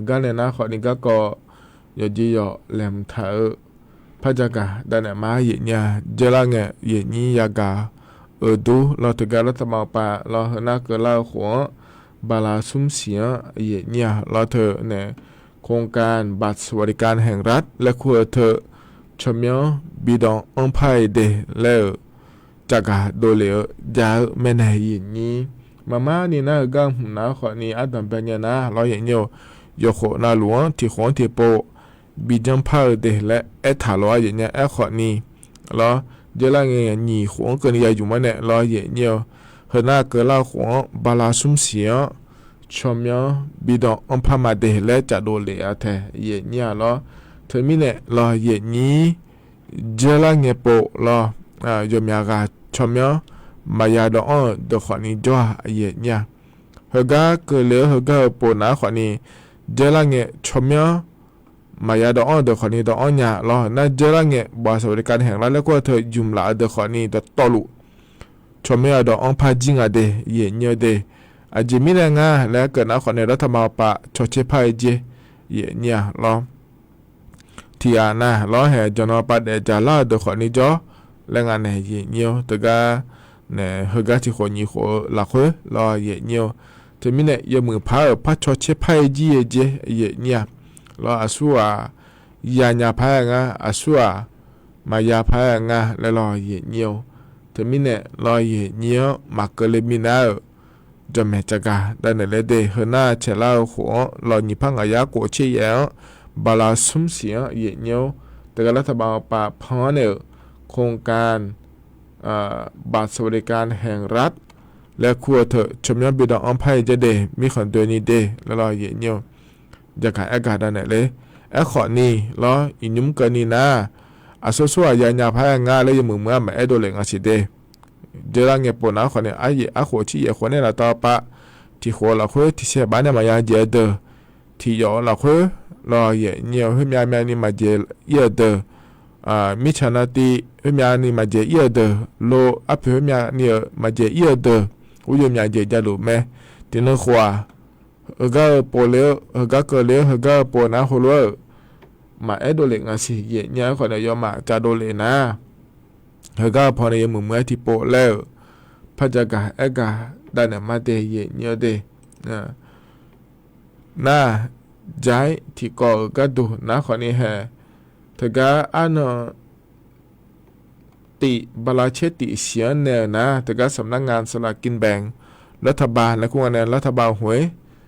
กันเนี่ยนะขอนี่ก็อย่าจีหยอแหลมถาพระจักรดันมาเยี่ยเจริญเงี้ยเยี่ยนี่ยากาดูเราถึงการรัฐบาลป่าเราเห็นนักเกิดเล่าหัวบาลาซุ้มเสียเยี่ยเนี่ยเราเธอเนี่ยโครงการบัตรสวัสดิการแห่งรัฐและควรเธอชมยบิดองอัมพายเดแล้วจักรโดเลยาแม่นายยี่นี่มานี่นะกังหน้าขอนี่อาดัมเป็นยังนะเราอย่างเดียวยกหัวหน้าหลวงที่ของที่โปบิจัมพายเดและเอถาลอยอย่างเนี้ยขอนี่แล้วเจริญเงี้ยนี่หัวเกินยาอยู่มาเนี่ยเราอย่างเดียวเห็นหน้าเกิดเล่าหัวบาลาซุ้มเสียชมยบิดองอัมพามาเดและจะโดเลอาเทอย่างเนี้ยแล้วเธอมีเนี่ยเราอย่างนี้เจริญเงี้ยโปเรายมยากาชมยมายาดองเดขอนี้จ้าอย่างเนี้ยเฮก้าเกิดเหลือเฮก้าโปนะขอนี้เจริญเงี้ยชมยมายาดองเดขอนี้ดองเนี่ยเราน่าเจริญเงี้ยบาสวัสดิการแห่งรัฐแล้วก็เธอยุ่มหลาเดขอนี้เดตลุชมยดองพาจิงอะเดเยเนเดอาจิมิแรงาและเกิดนักขอในรัฐบาลปะชเชพายเจเยเนี่ยเราที่อานะเราแห่จนอปัดเดจาลาเดขอนี้จ้อแรงงานเยเนียวตะกาเนี่ยเฮกาที่คนยี่หัวหลักเราเยเนียวจะมีเนี่ยยมือพาพัดชเชพายเจเยเนี่ยเราอาศัวยาญาพายงาอาศัวมายาพายงาและเราเยเนียวแต่มีเนี่ยรอยเนี้ยมักเกลมินาจะแม่จักาดันในเลเดเฮน่าเชล่าหัวรอยนิพังอายาโกเชียบาลาซุมเสียเยเนียวแต่ก็รัฐบาลป่าพอเนี่ยโครงการบัตรสวัสดิการแห่งรัฐและครัวเถอะชมยอดบิดองอัมไพจะเดมีขอนตัวนี้เดและรอยเยเนียวจะขายอากาศดันไหนเลยแอขอนี่รออินุมเกินนี่นะอาศัยยาญาพายงาเลยมือเมื่อมาไอโดเลงอาชิเดเจริญเงี้ยปนคนเนี่ยไอ้อาหัวชี้คนเนี่ยเราต่อปะที่หัวเราคุยที่เสียบ้านเนี่ยมายาเจเดที่ยอเราคุยรอเงี้ยเฮียมีนี่มาเจเยเดมิชานาตีเฮียนี่มาเจเยเดโลอัพเฮียนี่มาเจเยเดอุยมีเจจะรู้ไหม ที่นั่นขวาก็โปเลี้ยวก็เกลียวก็โปนะหัวมาเอโดเลงาสิเย่เนี่ยคนยอมมาจะโดเลนะก็พอในมือเมื่อที่โปแล้วพระจักรเอกาได้เนี่ยมาเดเย่เนี่ยเดน่าใจที่ก่อก็ดูนะคนนี้แฮเธอก็อันติบลาเชติเสียแนวนะเธอก็สำนักงานสลากกินแบ่งรัฐบาลและคุณแนนรัฐบาลหวย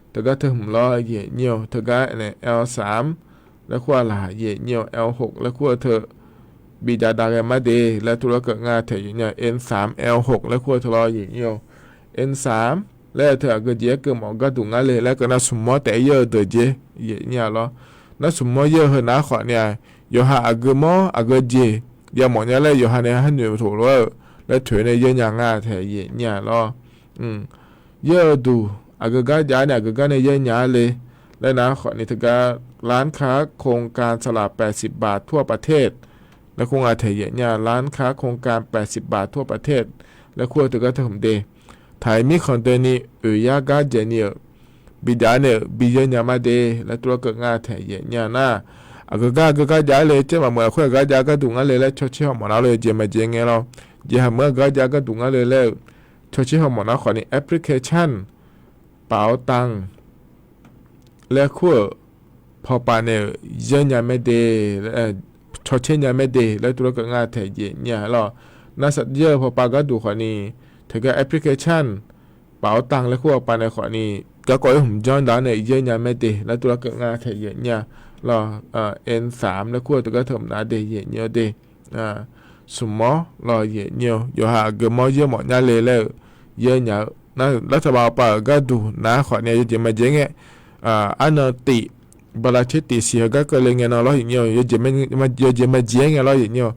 เธอก็ถึงล้อเย่เนี่ยเธอก็เนี่ย L3 แล้วขั้วหลาเย่เนี่ย L6 แล้วขั้วเธอบิดาดาเกมาเดและธุรกิจงานเธออยู่เนี่ย N3 L6 แล้วขั้วเธอรอเย่เนี่ย N3 และเธอก็เยอะเกินหมอก็ดูงานเลยแล้วก็น่าสมมติแต่เยอะเดือดเย่เนี่ยหรอน่าสมมติเยอะเหรอนะขอเนี่ยโยหาอักมออักเจอย่าหมอเนี่ยเลยโยหาเนี่ยให้หน่วยถูกแล้วและถือในเยอะอย่างงานเธอเย่เนี่ยหรอเยอะดูอักก็ย้ายเนี่ยอักก็ในเยอะอย่างเลยและนะขอนี่เธอก็ร้านค้าโครงการสลาก80 บาททั่วประเทศและคงอาเทเยเนี่ยร้านค้าโครงการ80 บาททั่วประเทศและขั้วเธอก็ถึงเดไทยมีคอนเทนต์ยากาเจเนียบิดาเนี่ยบิเยนยามาเดและตัวเกิดงานเทเยเนี่ยนะอักก็ย้ายเลยเจ้ามาเมื่อขั้วก็ย้ายก็ดูงานเลยและชดเชยหมอนาเลยเจมาเจงเงี้ยเราเจเมื่อก็ย้ายก็ดูงานเลยแล้วชดเชยหมอนาขอนี่แอปพลิเคชันเป๋าตังและขั้วพอปาเนี่ยเยนยาไม่เดชดเชยยาไม่เดและตัวเกิดงานเทเยเนี่ยเราน่าสัตย์เยอะพอปาก็ดูขอนี่ถึงกับแอปพลิเคชันเป๋าตังและขั้วปาในขอนี้ก็ก่อยผมจอนดาวเนี่ยเยอะยาไม่เดและตัวเกิดงานเทเยเนี่ยเราN3 และขั้วตัวก็ถึงนาเดเยเนี่ยเดสมมติเราเยเนี่ยอยู่หาเกมเยอะหมดนั่นเลยแล้วเยอะเนี่ยนั่นรัฐบาลปาก็ดูนะขอเนี่ยจะมาเจงเนี่ยอันติบลาเชติเสียก็เลยเงี้ยเราอย่างเงี้ยจะมาเจงเราอย่างเงี้ย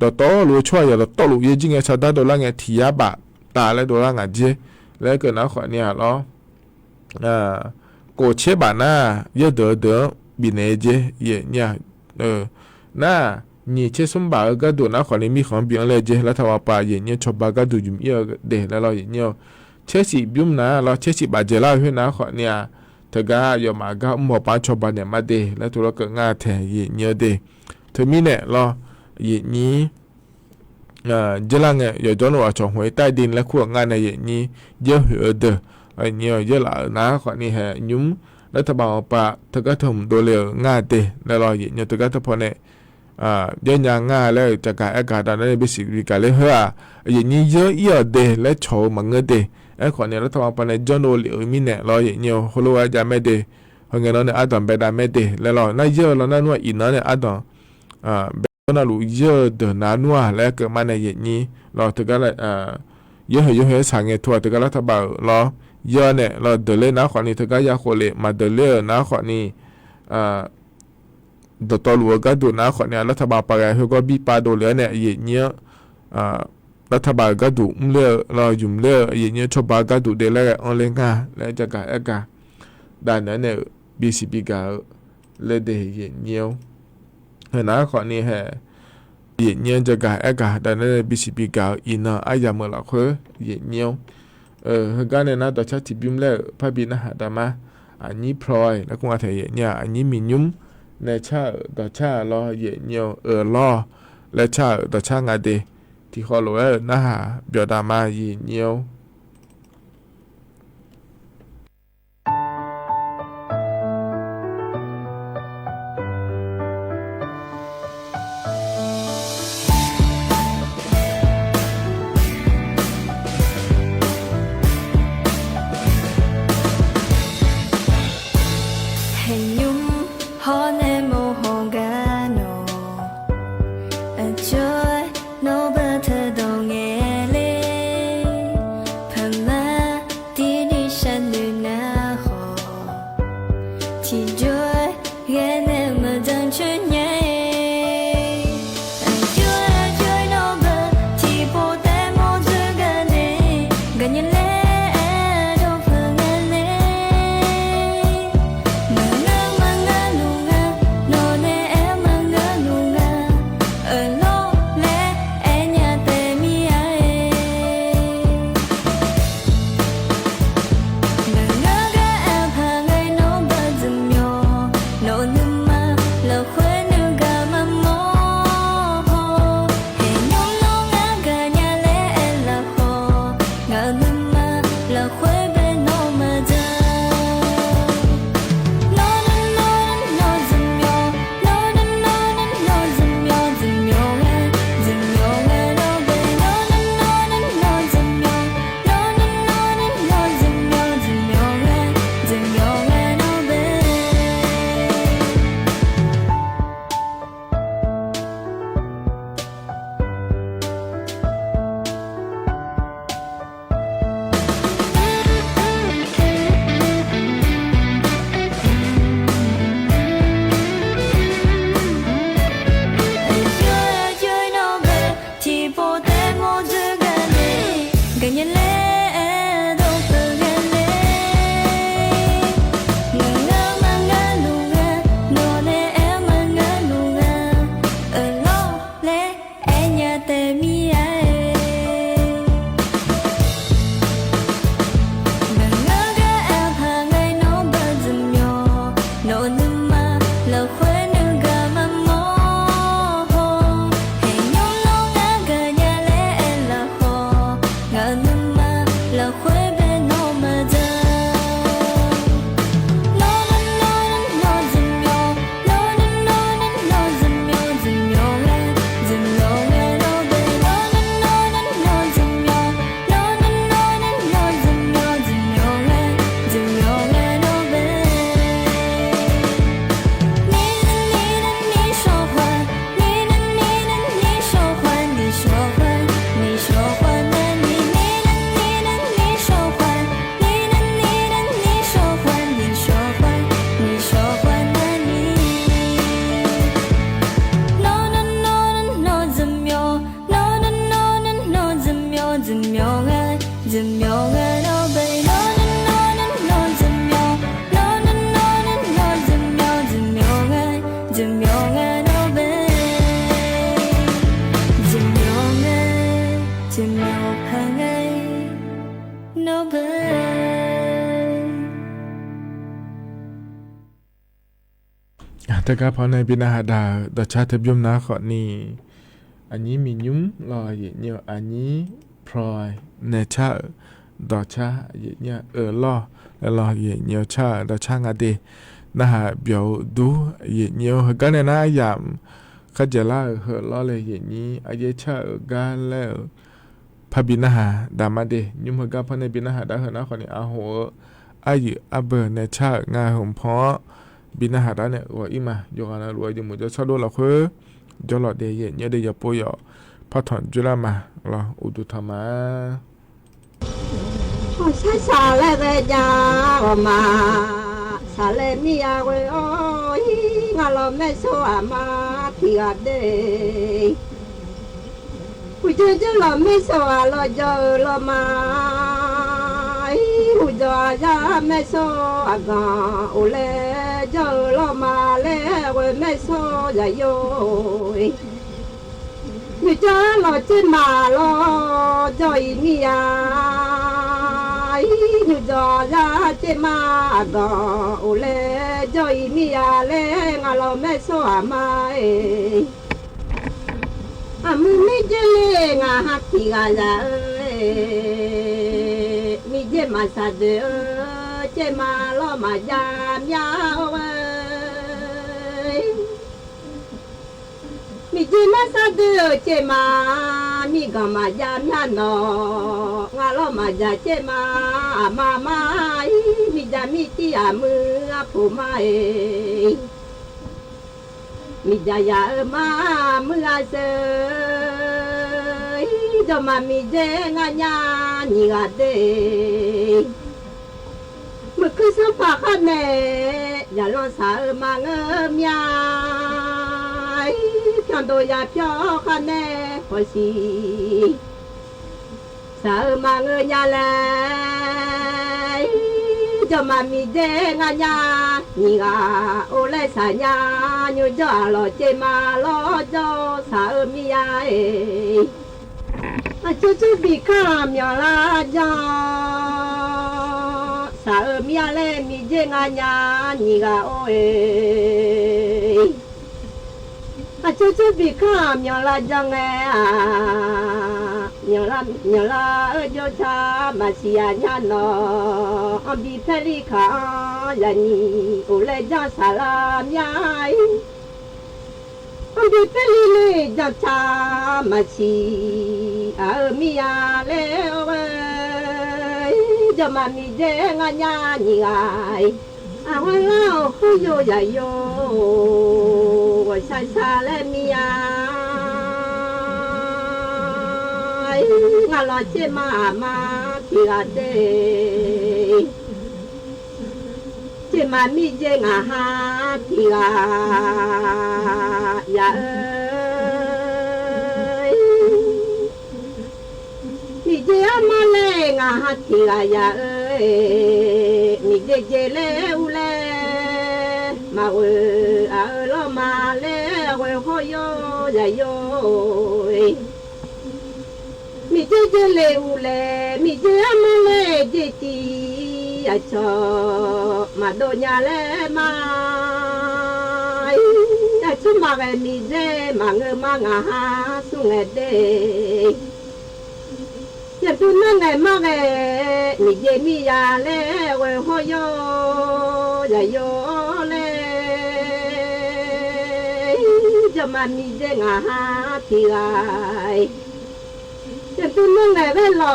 ดอโต้รู้ช่วยดอโต้รู้ยังจริงๆชาวด้านดอลลาร์เงี้ยที่ยาบะตาและดอลลาร์เงี้ยเจแล้วก็นะขอเนี่ยเราโกเชบาน่าเยอะเด้อบินเอเจเนี่ยน่านี่เชสมบาก็ดูนะขอเนี่ยมีของบินเลยเจแล้วถ้าว่าป่าเนี่ยชอบบาก็ดูยุ่มเยอะเดแล้วเราอย่างเงี้ยเชสิบิมนะเราเชสิบาเจล่าเพื่อนนะขอเนี่ยเธอก็ยอมมาก็หมอปาชอบบาเนี่ยมาเดแล้วตัวเราก็ง่ายแทนเนี่ยเดเธอมีเนี่ยเราอย่างนี้เจลังเนี่ยอยู่จนว่าชงหวยใต้ดินและขั้วงานในอย่างนี้เยอะเหลือเด้อไอ้เนี่ยเยอะหลายนะขอนี่แหยุ่มรัฐบาลปะเธอก็ทำโดยเร็วง่ายเด้แล้วเราอย่างเนี่ยเธอก็ทำพอเนี่ยเยอะอย่างง่ายแล้วจากการอากาศตอนนั้นเป็นสิ่งที่การเลี้ยงอย่างนี้เยอะเยอะเด้และโชว์มันเงินเด้ไอ้ขอเนี่ยรัฐบาลปะเนี่ยจนโดยเร็วมีเนี่ยเราอย่างเนี่ยฮัลโหลอาจารย์ไม่เด้เพราะงั้นเราเนี่ยอาจารย์ไปได้ไม่เด้แล้วเราน่าเยอะเราน่าว่าอีนั่นเนี่ยอาจารย์那路热的难哇，来个嘛那热呢，然后这个嘞有产业拖，这个啦他把咯热呢，然后得嘞拿块呢，这个也好嘞，嘛得嘞拿块呢，得到路个都拿块呢，啦他把把个那个比巴多嘞呢热呢，啦他把个都唔嘞，然后用嘞热呢，出把个都得嘞安嘞个，来这个一个，但係呢，比是比較嘞得熱呢。นะขอนี่แฮเย็นเนียจะกะอากาศแต่นั่นบิสิบิกาอินะอายามละเคเย็นเนียวก็เนี่ยนะต่อชาติบิมแล้วพระบินะหาดามาอันนี้พลอยแล้วคงอาศัยเย็นเนี่ยอันนี้มียุ่มในชาต่อชารอเย็นเนียวรอและชาต่อชางาเดที่ขอรู้นะฮะเบียดามาเย็นเนียว แต่ก็พอในบินาหาดาดอชาเทบยมนาขอนี่อันนี้มียุ้มรอเยอะอันนี้พลอยเนชาดอชาเยอะรอแล้วรอเยอะชาดอชางาเดนะฮะเบียวดูเยอะกันเนี่ยนะยามขัดจะล่าเหอะรอเลยนี้อาเยชากันแล้วพบินาหาดามาเดยุ้มก็พอในบินาหาดาเหอะนะขอนี่อาหัวอายุอาเบอร์เนชางาหุ่มเพาะบินาหาดาเนี่ยว่าอีมาโยกันนะรวยจมูกจะชอบดูเราคือจอหลอดเดียเนี่ยเดียปุยพอถอนจุลามาเราอุดุธรรมะใช่สาเลเรจามาสาเลมีอาเวโอยงาลอเมโซอามาทิอาเดผู้เจอลอเมโซอาลอจอลอมาผู้จอจาเมโซอากาโอเลจอลอมาเลเวเมโซยาโยmi cha lo trên mà lo rồi mi như gió ra trên mà đỏ lê rồi mi lê ngà lo mẹ so mai mi chơi ngà hát thì gà ra mi chơi mà sa đỡ chơi mà lo mà giam nhau mi chơi mà sa đỡ chơi mà mi gà mà giam nhau ngà lo mà già chơi mà mai mi già mi ti mưa phụ mai mi già ya ma mưa sơi cho mà mi dê ngà nhà ni gà đê mưa cứ sớm phá khăn nè ya lo sa mà ngơ miai chọn đôi ya pio khăn nè hồi xì sa mà ngơ nhà lại cho mà mi dê ngà nhà ni gà ô lê sa nhà như cho lo chơi mà lo cho sa mi ai chú bị cam nhà la cho sa mi lê mi dê ngà nhà ni gà ôi chú bị cam nhà la cho nghe nhà la cho cha mà xia nhà nó ông bị phê li khá là ni ô lê cho sa la mi ai ông bị phê li cho cha mà xì mi lê ơi cho mà mi dê ngà nhà ni ai hoa lao khu yo ya yo wa sa le mi ngà lo che ma ti ga de che ma mi je ngà ha ti ga ya mi je ma le ngà ha ti ga ya mi je le u le ma we lo ma le we ho yo ya yo mi je le u le mi je ma le je ti a cho ma do nya le ma a chu ma ge mi je ma nge ma nga ha su nge de ya tu na nge ma ge mi je mi ya le we ho yo ya yo le cho mà mi je nga ha ti ai ya tu na nge ve lo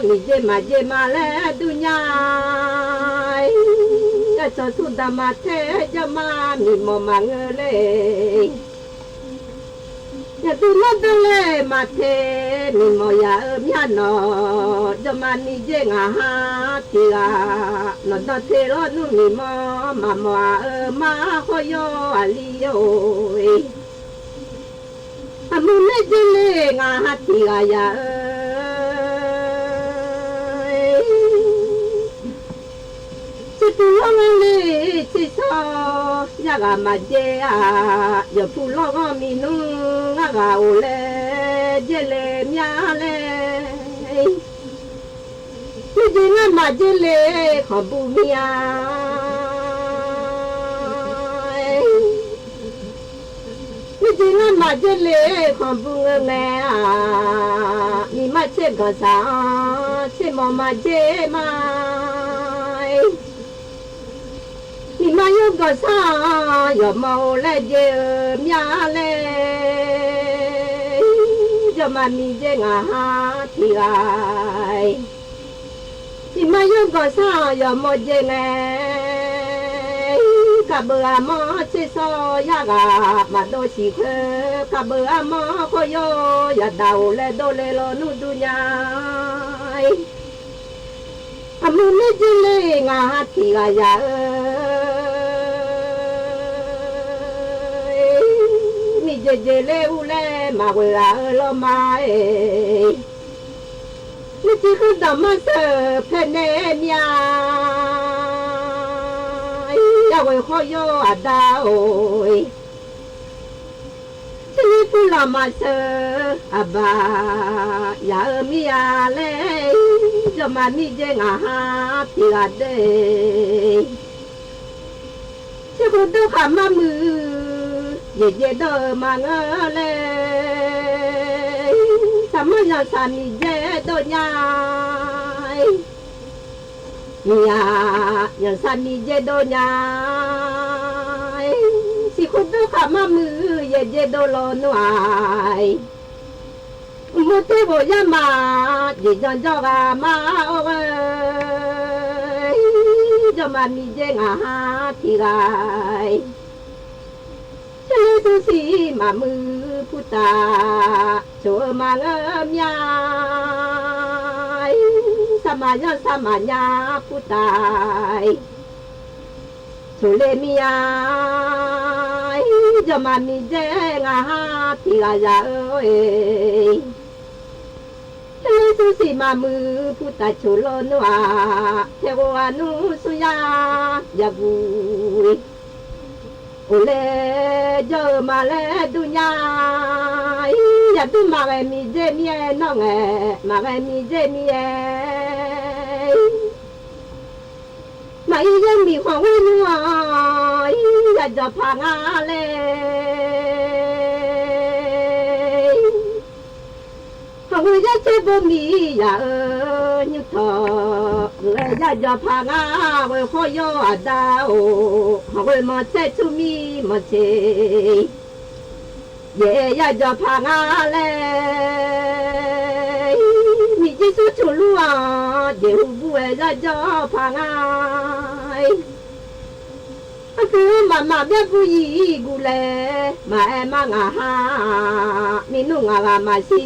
mi je ma le du nya ya cho su da ma the cho ma mi mo ma nge le ya tu na de le ma the mi mo ya mi no cho mà mi je nga ha ti ga no da the lo nu mi mo ma mo ma ho yo ali yo mu ne je le nga ha ti ga ya chỉ tu long le chỉ so ya ga ma je a yo pu lo mi nu nga ga o le je le mya le mi je nga ma je le kho bu mi a เจเลความบุงแงมีมาเชก็สาเชมอมาเจมามีมายุก็สายอมเอาและเจมีอะไรจะมามีเจงาหาที่ไรมีมายุก็สายอมเอาเจงกับเบอร์มอเชซอยากามาโดชิเคกับเบอร์มอโคโยยาดาวเลโดเลโลนูดุญายอามุเมจิเลงาทิกายามีเจเจเลอุเลมาเวลาโลมามีจิคุดามาเซเพเนเนียยาเวข้อยอาดาโอยฉันนี่พูดมาเซอาบายามีอะไรจะมามีเจงาฮาพิลาเดฉันพูดข้ามามือเย่เย่เดอมาเงเลสามัญสามีเจโดญายยังสามีเจโดญายสิคุณดูข้ามามือเย่เย่โดโลนวายมุติโบยามาดิจันจอกามาโอ้ยจะมามีเจงาฮาที่ไรฉันดูสิมามือพุตาโจมาเงมยายสมัญญาพุตายโจเลมียายจะมามีเจงาฮาที่ไรเอ้ยฉันดูสิมามือพุตาโจโลนัวเทวานุสุยายาบุยโอเลเจอมาเลดุญาอย่าดูมาเกมีเจมีเอน้องเอมาเกมีเจมีเอมาอียังมีความวุ่นวายอย่าจะพังอะไรเขาจะเจ็บบ่มีอย่ายุทอเลยอย่าจะพังอะไรขอยอดาวเขามาเจ็บทุมีมาเจ็บเย่อย่าจะพังอะไรมีจิตสุชุลัวเดี๋ยวบุ้ยอย่าจะพังคือมาเบี้ยผู้หญิงกูเลยมามังอาหามีนุ่งอามาสี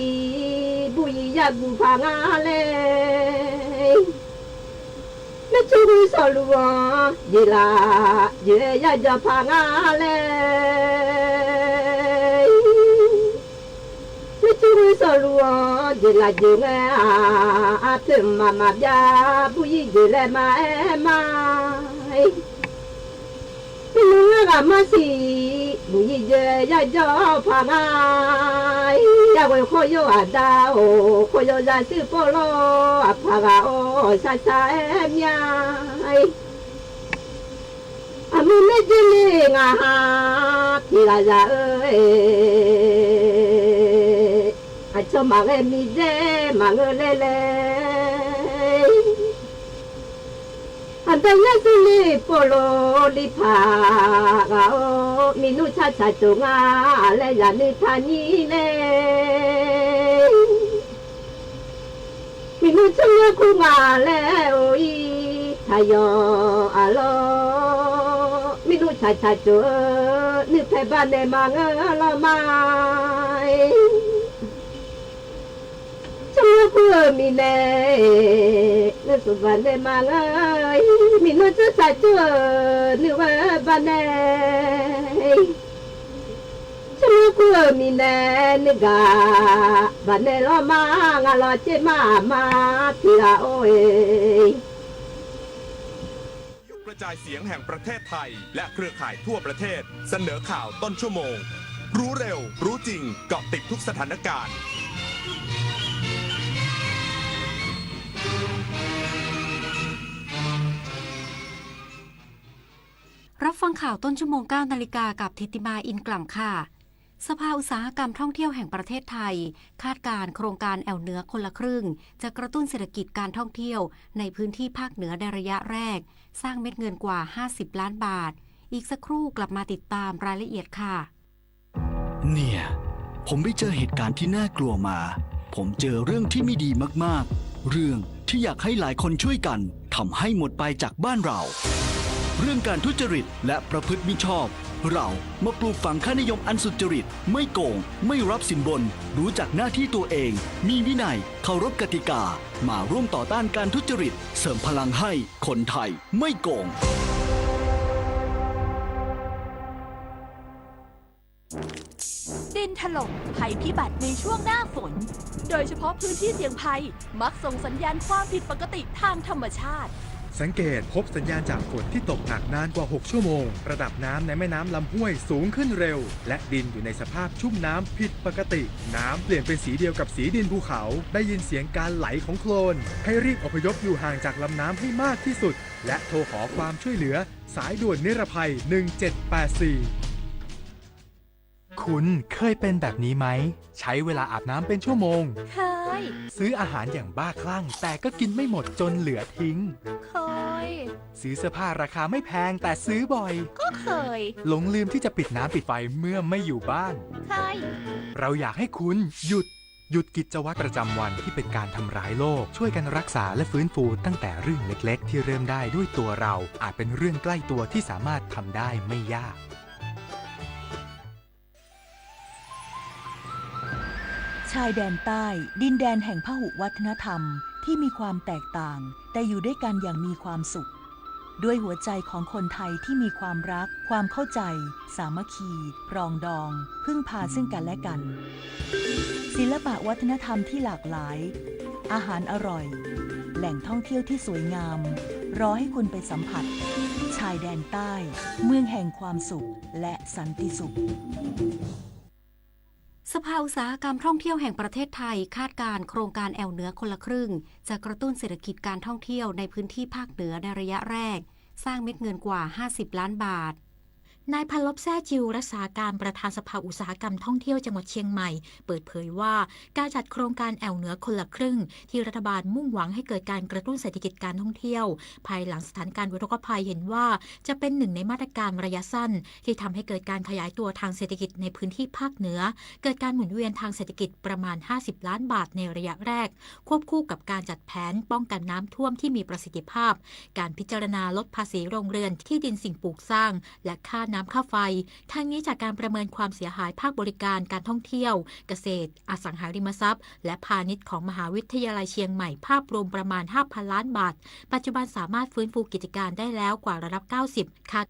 ผู้หญิงอยากกูพังเลยไม่ช่วยสอนลูกเยลาเย่อยากจะพังเลยไม่ช่วยสอนลูกเยลาเยงอาเติมมาเบี้ยผู้หญิงเยลมามีนุ่งอามาสีผู้หญิงเยอยากจะพังอยากไปขอยอาดาวขอยจะซื้อโปโลพากาโอซาซาเอ็มยายอามุเมจิเลงาฮาพิลาจาเอ้ยอาชมาเกมีเจมาเงเลเลอันเดียสุลีโปโลลิพากาโอมินุชาชาจงาเลยานิทานีเลมินุชงคุงาเลโออีทายออาโลมินุชาชาจนิเพบานเนมังลามายฉันเพื่อมีเน่เนื้อสุวรรณมาเลยมีนุ่งจะใส่ตัวเนื้อบ้านเน่ฉันเพื่อมีเน่เนื้อกาบ้านเน่ล้อมางาล้อเจมาทีละโอ้ย กระจายเสียงแห่งประเทศไทยและเครือข่ายทั่วประเทศเสนอข่าวต้นชั่วโมงรู้เร็วรู้จริงเกาะติดทุกสถานการณ์รับฟังข่าวต้นชั่วโมง 9 นาฬิกากับธิติมาอินกล่ำค่ะ สภาอุตสาหกรรมท่องเที่ยวแห่งประเทศไทยคาดการโครงการแอวเหนือคนละครึ่งจะกระตุ้นเศรษฐกิจการท่องเที่ยวในพื้นที่ภาคเหนือในระยะแรกสร้างเม็ดเงินกว่า50ล้านบาทอีกสักครู่กลับมาติดตามรายละเอียดค่ะเนี่ยผมไปเจอเหตุการณ์ที่น่ากลัวมาผมเจอเรื่องที่ไม่ดีมากๆเรื่องที่อยากให้หลายคนช่วยกันทำให้หมดไปจากบ้านเราเรื่องการทุจริตและประพฤติมิชอบเรามาปลูกฝังค่านิยมอันสุจริตไม่โกงไม่รับสินบนรู้จักหน้าที่ตัวเองมีวินัยเคารพกติกามาร่วมต่อต้านการทุจริตเสริมพลังให้คนไทยไม่โกงดินถล่มภัยพิบัติในช่วงหน้าฝนโดยเฉพาะพื้นที่เสี่ยงภัยมักส่งสัญญาณความผิดปกติทางธรรมชาติสังเกตพบสัญญาณจากฝนที่ตกหนักนานกว่า6ชั่วโมงระดับน้ำในแม่น้ำลำห้วยสูงขึ้นเร็วและดินอยู่ในสภาพชุ่มน้ำผิดปกติน้ำเปลี่ยนเป็นสีเดียวกับสีดินภูเขาได้ยินเสียงการไหลของโคลนให้รีบอพยพอยู่ห่างจากลำน้ำให้มากที่สุดและโทรขอความช่วยเหลือสายด่วนนิรภัย1784คุณเคยเป็นแบบนี้ไหมใช้เวลาอาบน้ำเป็นชั่วโมงเคยซื้ออาหารอย่างบ้าคลั่งแต่ก็กินไม่หมดจนเหลือทิ้งเคยซื้อเสื้อผ้าราคาไม่แพงแต่ซื้อบ่อยก็เคยหลงลืมที่จะปิดน้ำปิดไฟเมื่อไม่อยู่บ้านเคยเราอยากให้คุณหยุดกิจวัตรประจำวันที่เป็นการทำร้ายโลกช่วยกันรักษาและฟื้นฟูตั้งแต่เรื่องเล็กๆที่เริ่มได้ด้วยตัวเราอาจเป็นเรื่องใกล้ตัวที่สามารถทำได้ไม่ยากชายแดนใต้ดินแดนแห่งพหุวัฒนธรรมที่มีความแตกต่างแต่อยู่ด้วยกันอย่างมีความสุขด้วยหัวใจของคนไทยที่มีความรักความเข้าใจสามัคคีปรองดองพึ่งพาซึ่งกันและกันศิลปะวัฒนธรรมที่หลากหลายอาหารอร่อยแหล่งท่องเที่ยวที่สวยงามรอให้คุณไปสัมผัสชายแดนใต้เมืองแห่งความสุขและสันติสุขสภาอุตสาหกรรมท่องเที่ยวแห่งประเทศไทยคาดการโครงการแอวเหนือคนละครึ่งจะกระตุ้นเศรษฐกิจการท่องเที่ยวในพื้นที่ภาคเหนือในระยะแรกสร้างเม็ดเงินกว่า50ล้านบาทนายพันลบแซ่จิวรักษาการประธานสภาอุตสาหกรรมท่องเที่ยวจังหวัดเชียงใหม่เปิดเผยว่าการจัดโครงการแอวเหนือคนละครึ่งที่รัฐบาลมุ่งหวังให้เกิดการกระตุ้นเศรษฐกิจการท่องเที่ยวภายหลังสถานการณ์อุทกภัยเห็นว่าจะเป็นหนึ่งในมาตรการระยะสั้นที่ทำให้เกิดการขยายตัวทางเศรษฐกิจในพื้นที่ภาคเหนือเกิดการหมุนเวียนทางเศรษฐกิจประมาณ50ล้านบาทในระยะแรกควบคู่กับการจัดแผนป้องกันน้ำท่วมที่มีประสิทธิภาพการพิจารณาลดภาษีโรงเรือนที่ดินสิ่งปลูกสร้างและค่าน้ำค่าไฟทางนี้จากการประเมินความเสียหายภาคบริการการท่องเที่ยวเกษตรอสังหาริมทรัพย์และพาณิชย์ของมหาวิทยาลัยเชียงใหม่ภาพรวมประมาณ 5,000 ล้านบาทปัจจุบันสามารถฟื้นฟูกิจการได้แล้วกว่าระดับ 90 คาด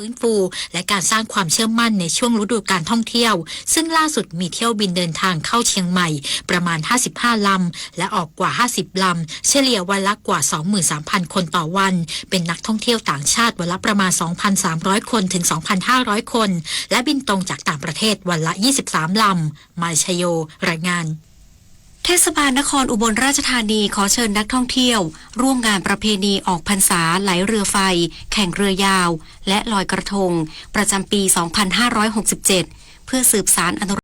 ฟื้นฟูและการสร้างความเชื่อมั่นในช่วงฤดูการท่องเที่ยวซึ่งล่าสุดมีเที่ยวบินเดินทางเข้าเชียงใหม่ประมาณ55ลำและออกกว่า50ลำเฉลี่ยวันละกว่า 23,000 คนต่อวันเป็นนักท่องเที่ยวต่างชาติวันละประมาณ 2,300 คนถึง 2,500 คนและบินตรงจากต่างประเทศวันละ23ลำมาชโยรายงานเทศบาลนครอุบลราชธานีขอเชิญนักท่องเที่ยวร่วมงานประเพณีออกพรรษาไหลเรือไฟแข่งเรือยาวและลอยกระทงประจำปี 2567 เพื่อสืบสานอนุ